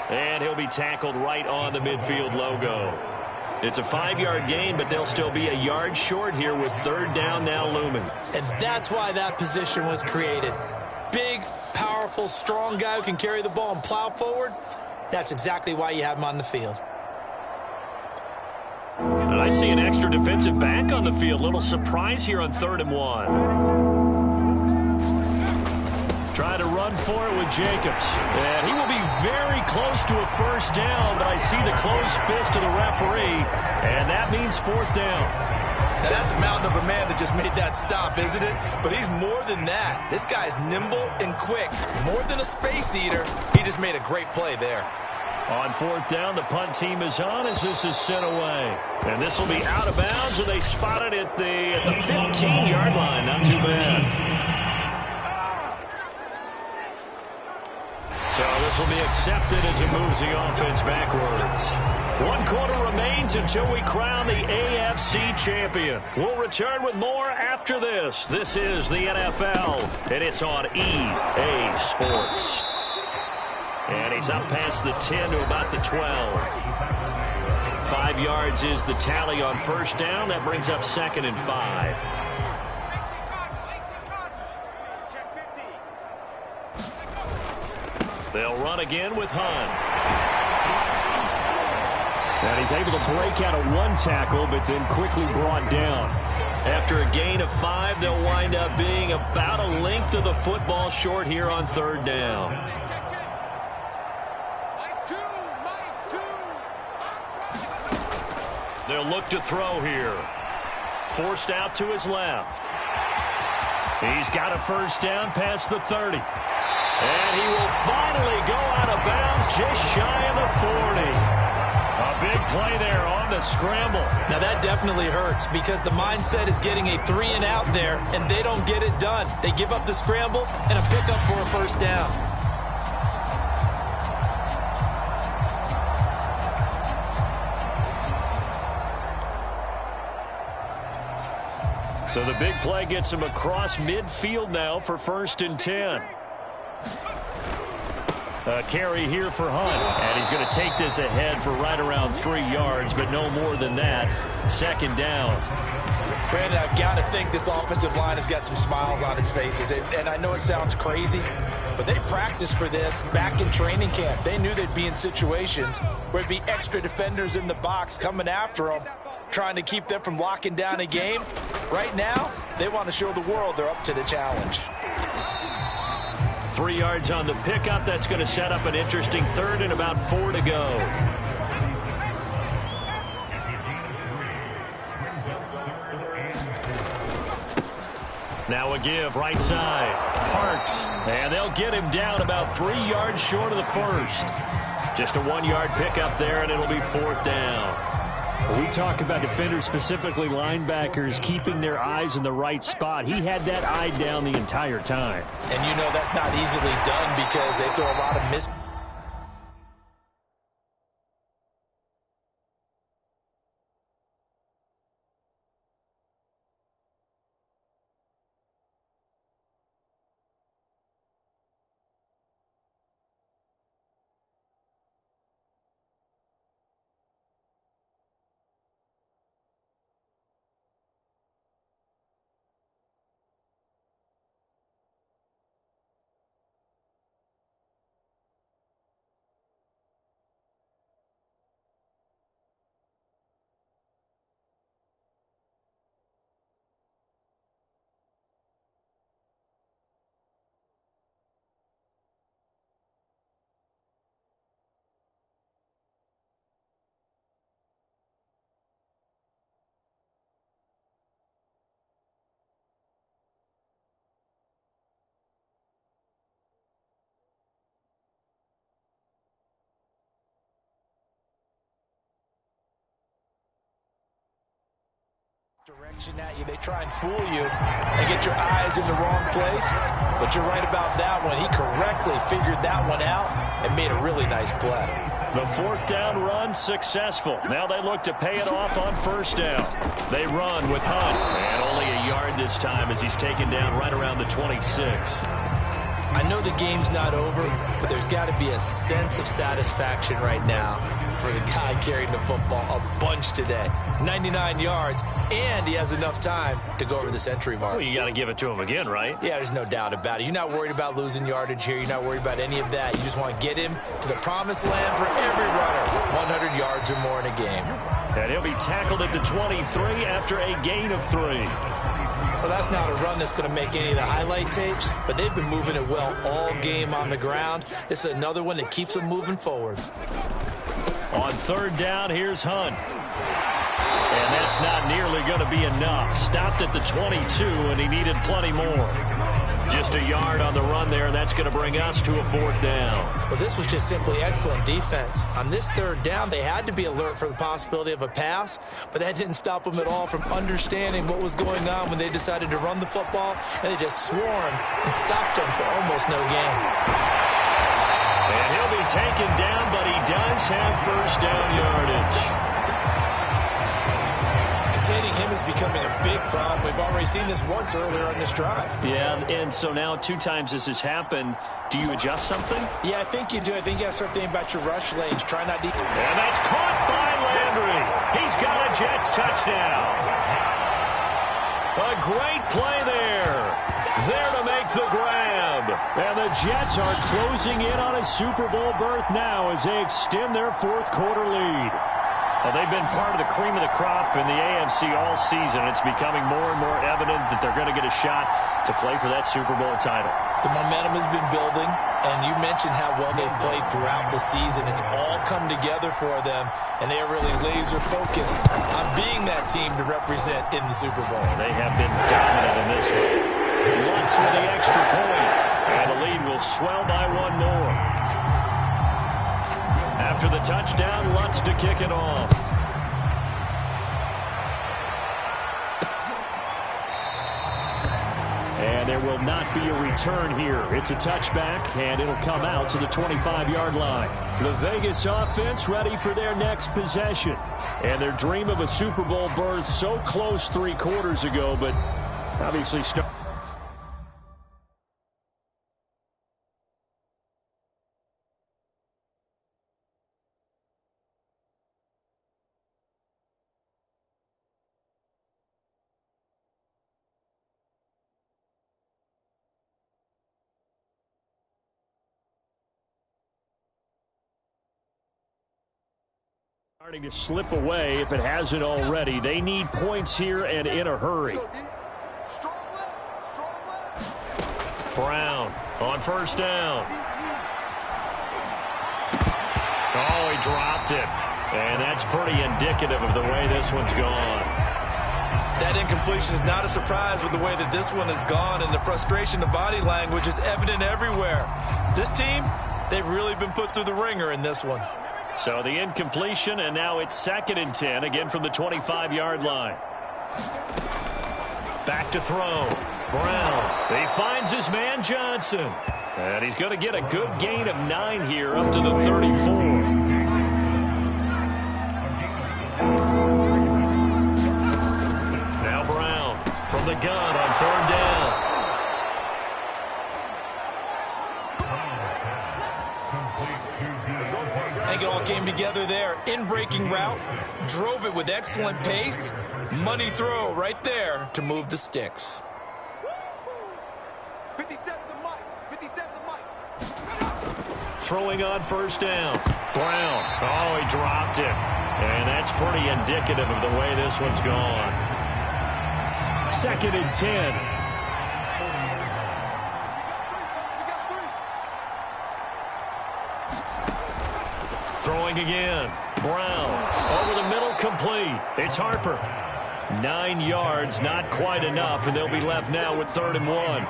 And he'll be tackled right on the midfield logo. It's a 5-yard gain, but they'll still be a yard short here with 3rd down now looming. And that's why that position was created. Big, powerful, strong guy who can carry the ball and plow forward. That's exactly why you have him on the field. And I see an extra defensive back on the field. Little surprise here on 3rd and 1. Trying to run for it with Jacobs. And he will be very close to a first down, but I see the closed fist of the referee, and that means 4th down. Now that's a mountain of a man that just made that stop, isn't it? But he's more than that. This guy's nimble and quick. More than a space eater, he just made a great play there. On 4th down, the punt team is on as this is sent away. And this will be out of bounds, and they spot it at the 15-yard line. Not too bad. So this will be accepted as it moves the offense backwards. 1 quarter remains until we crown the AFC champion. We'll return with more after this. This is the NFL, and it's on EA Sports. And he's up past the 10 to about the 12. 5 yards is the tally on first down. That brings up 2nd and 5. They'll run again with Hunt. And he's able to break out of 1 tackle, but then quickly brought down. After a gain of 5, they'll wind up being about a length of the football short here on 3rd down. They'll look to throw here. Forced out to his left. He's got a first down past the 30. And he will finally go out of bounds just shy of the 40. A big play there on the scramble. Now that definitely hurts because the mindset is getting a 3-and-out there, and they don't get it done. They give up the scramble and a pickup for a first down. So the big play gets him across midfield now for 1st and 10. A carry here for Hunt, and he's going to take this ahead for right around 3 yards, but no more than that. 2nd down. Brandon, I've got to think this offensive line has got some smiles on its faces, and I know it sounds crazy, But they practiced for this back in training camp. They knew they'd be in situations where there'd be extra defenders in the box coming after them, trying to keep them from locking down a game. Right now, they want to show the world they're up to the challenge. 3 yards on the pickup. That's going to set up an interesting third and about 4 to go. Now a give right side. Parks. And they'll get him down about 3 yards short of the first. Just a 1-yard pickup there, and it'll be 4th down. We talk about defenders, specifically linebackers, keeping their eyes in the right spot. He had that eye down the entire time. And you know that's not easily done because they throw a lot of miss. Direction at you. They try and fool you and get your eyes in the wrong place. But you're right about that one. He correctly figured that one out and made a really nice play. The 4th down run successful. Now they look to pay it off on 1st down. They run with Hunt. And only a yard this time as he's taken down right around the 26. I know the game's not over, but there's got to be a sense of satisfaction right now for the guy carrying the football a bunch today. 99 yards, and he has enough time to go over the century mark. Well, you got to give it to him again, right? Yeah, there's no doubt about it. You're not worried about losing yardage here. You're not worried about any of that. You just want to get him to the promised land for every runner. 100 yards or more in a game. And he'll be tackled at the 23 after a gain of 3. Well, that's not a run that's going to make any of the highlight tapes, but they've been moving it well all game on the ground. This is another one that keeps them moving forward. On 3rd down, here's Hunt. And that's not nearly going to be enough. Stopped at the 22, and he needed plenty more. Just a yard on the run there, and that's going to bring us to a 4th down. But this was just simply excellent defense. On this 3rd down, they had to be alert for the possibility of a pass, but that didn't stop them at all from understanding what was going on when they decided to run the football, and they just swarmed and stopped them for almost no gain. And he'll be taken down, but he does have 1st down yardage. Containing him is becoming a big problem. We've already seen this once earlier on this drive. Yeah, and so now 2 times this has happened. Do you adjust something? Yeah, I think you do. I think you got to start thinking about your rush lanes. Try not to... And that's caught by Landry. He's got a Jets touchdown. A great play there. There to make the grab. And the Jets are closing in on a Super Bowl berth now as they extend their 4th quarter lead. Well, they've been part of the cream of the crop in the AFC all season. It's becoming more and more evident that they're going to get a shot to play for that Super Bowl title. The momentum has been building, and you mentioned how well they've played throughout the season. It's all come together for them, and they are really laser-focused on being that team to represent in the Super Bowl. They have been dominant in this one. Lutz with the extra point, and the lead will swell by 1 more. After the touchdown, Lutz to kick it off. And there will not be a return here. It's a touchback, and it'll come out to the 25-yard line. The Vegas offense ready for their next possession. And their dream of a Super Bowl berth so close 3 quarters ago, but obviously Starting to slip away if it hasn't already. They need points here and in a hurry. Brown on first down. Oh, he dropped it. And that's pretty indicative of the way this one's gone. That incompletion is not a surprise with the way that this one has gone, and the frustration of body language is evident everywhere. This team, they've really been put through the ringer in this one. So the incompletion, and now it's 2nd and 10, again from the 25-yard line. Back to throw. Brown. He finds his man Johnson. And he's going to get a good gain of 9 here up to the 34. Now Brown from the gun on 3rd down. I think it all came together there. In-breaking route, drove it with excellent pace. Money throw right there to move the sticks. 57 to Mike. 57 to Mike. Throwing on first down. Brown. Oh, he dropped it. And that's pretty indicative of the way this one's gone. 2nd and 10. Throwing again. Brown. Over the middle, complete. It's Harper. 9 yards, not quite enough, and they'll be left now with 3rd and 1.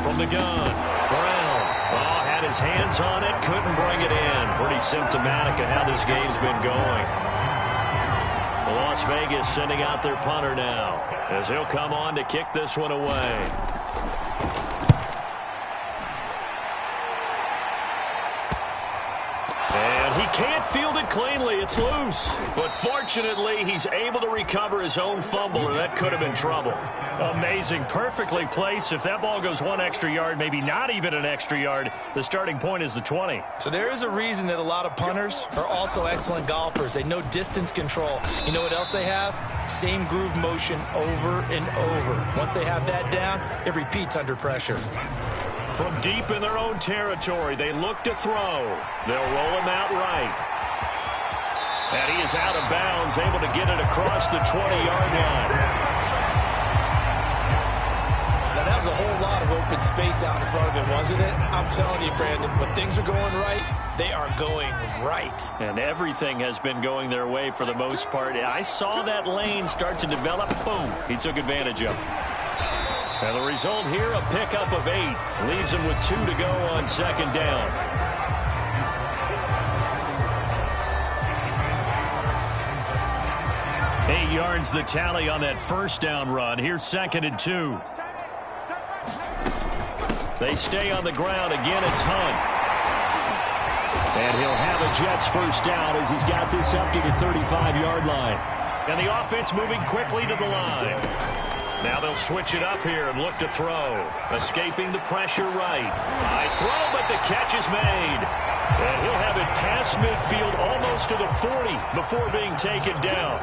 From the gun, Brown. Oh, had his hands on it, couldn't bring it in. Pretty symptomatic of how this game's been going. Las Vegas sending out their punter now, as he'll come on to kick this one away. And he can't field it cleanly. It's loose. But fortunately, he's able to recover his own fumble, or that could have been trouble. Amazing. Perfectly placed. If that ball goes 1 extra yard, maybe not even an extra yard, the starting point is the 20. So there is a reason that a lot of punters are also excellent golfers. They know distance control. You know what else they have? Same groove motion over and over. Once they have that down, it repeats under pressure. From deep in their own territory, they look to throw. They'll roll him out right. And he is out of bounds, able to get it across the 20-yard line. Now, that was a whole lot of open space out in front of him, wasn't it? I'm telling you, Brandon, when things are going right, they are going right. And everything has been going their way for the most part. I saw that lane start to develop. Boom. He took advantage of it. And the result here, a pickup of 8. Leaves him with 2 to go on 2nd down. Eight yards the tally on that first down run. Here's 2nd and 2. They stay on the ground. Again, it's Hunt. And he'll have a Jets first down as he's got this up to the 35-yard line. And the offense moving quickly to the line. Now they'll switch it up here and look to throw. Escaping the pressure right. High throw, but the catch is made. And he'll have it past midfield almost to the 40 before being taken down.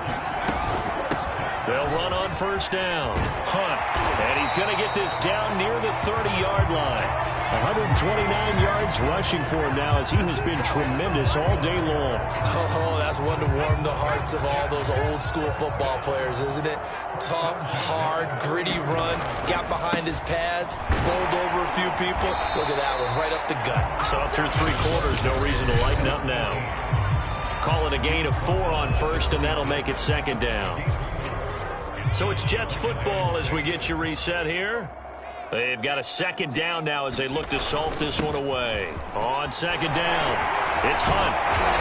They'll run on first down. Hunt. And he's going to get this down near the 30-yard line. 129 yards rushing for him now as he has been tremendous all day long. Oh, that's one to warm the hearts of all those old-school football players, isn't it? Tough, hard, gritty run. Got behind his pads, bowled over a few people. Look at that one, right up the gut. So through 3 quarters, no reason to lighten up now. Call it a gain of 4 on first, and that'll make it 2nd down. So it's Jets football as we get you reset here. They've got a 2nd down now as they look to salt this one away. On 2nd down, it's Hunt.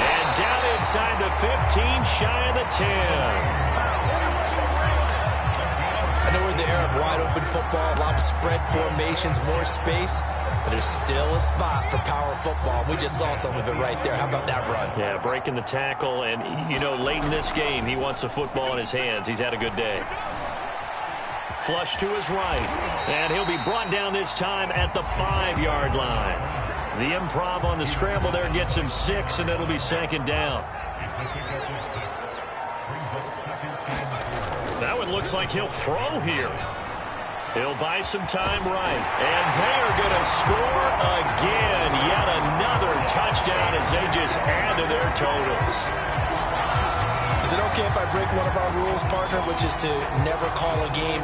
And down inside the 15, shy of the 10. I know we're in the era of wide-open football, a lot of spread formations, more space, but there's still a spot for power football. We just saw some of it right there. How about that run? Yeah, breaking the tackle, and, you know, late in this game, he wants the football in his hands. He's had a good day. Flush to his right, and he'll be brought down this time at the 5-yard line. The improv on the scramble there gets him 6, and it'll be second down. That one looks like he'll throw here. He'll buy some time right. And they are going to score again. Yet another touchdown as they just add to their totals. Is it okay if I break one of our rules, partner, which is to never call a game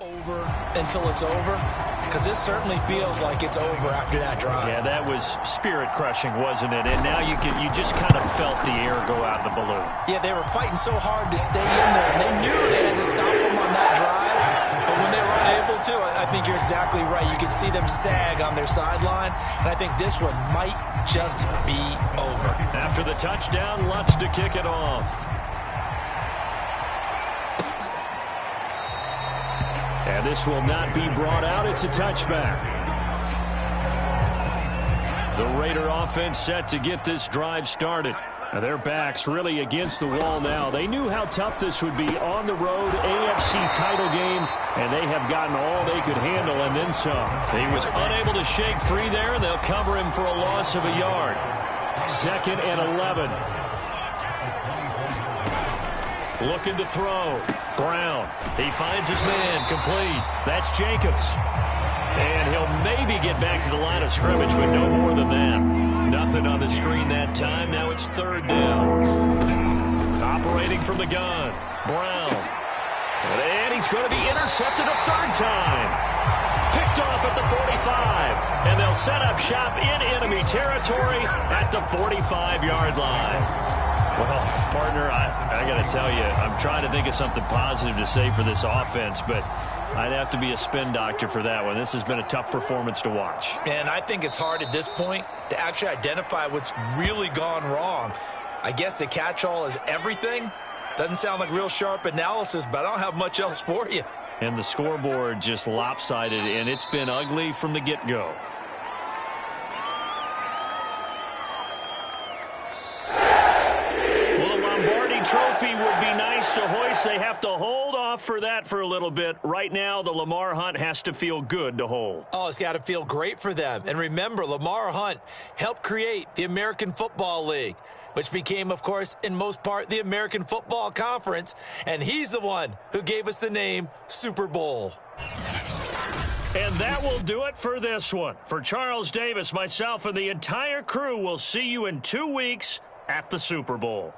over until it's over? Because this certainly feels like it's over after that drive. Yeah, that was spirit-crushing, wasn't it? And now you just kind of felt the air go out of the balloon. Yeah, they were fighting so hard to stay in there. And they knew they had to stop them on that drive. But when they were unable to, I think you're exactly right. You could see them sag on their sideline. And I think this one might just be over. After the touchdown, Lutz to kick it off. And this will not be brought out. It's a touchback. The Raider offense set to get this drive started. Now their backs really against the wall now. They knew how tough this would be on the road, AFC title game, and they have gotten all they could handle and then some. He was unable to shake free there, and they'll cover him for a loss of a yard. 2nd and 11. Looking to throw. Brown. He finds his man. Complete. That's Jacobs. And he'll maybe get back to the line of scrimmage, but no more than that. Nothing on the screen that time. Now it's 3rd down. Operating from the gun. Brown. And he's going to be intercepted a 3rd time. Picked off at the 45. And they'll set up shop in enemy territory at the 45-yard line. Well, partner, I got to tell you, I'm trying to think of something positive to say for this offense, but I'd have to be a spin doctor for that one. This has been a tough performance to watch. And I think it's hard at this point to actually identify what's really gone wrong. I guess the catch-all is everything. Doesn't sound like real sharp analysis, but I don't have much else for you. And the scoreboard just lopsided, and it's been ugly from the get-go. Trophy would be nice to hoist. They have to hold off for that for a little bit. Right now, the Lamar Hunt has to feel good to hold. Oh, it's got to feel great for them. And remember, Lamar Hunt helped create the American Football League, which became, of course, in most part, the American Football Conference. And he's the one who gave us the name Super Bowl. And that will do it for this one. For Charles Davis, myself, and the entire crew, we'll see you in 2 weeks at the Super Bowl.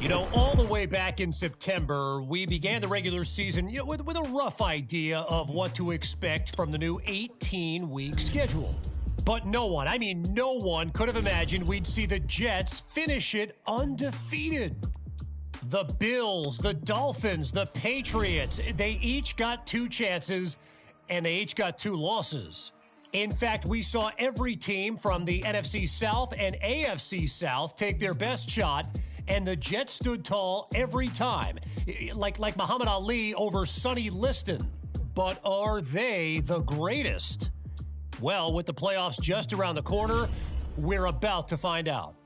You know, all the way back in September, we began the regular season with a rough idea of what to expect from the new 18-week schedule. But no one, I mean no one, could have imagined we'd see the Jets finish it undefeated. The Bills, the Dolphins, the Patriots, they each got 2 chances, and they each got 2 losses. In fact, we saw every team from the NFC South and AFC South take their best shot, and the Jets stood tall every time, like Muhammad Ali over Sonny Liston. But are they the greatest? Well, with the playoffs just around the corner, we're about to find out.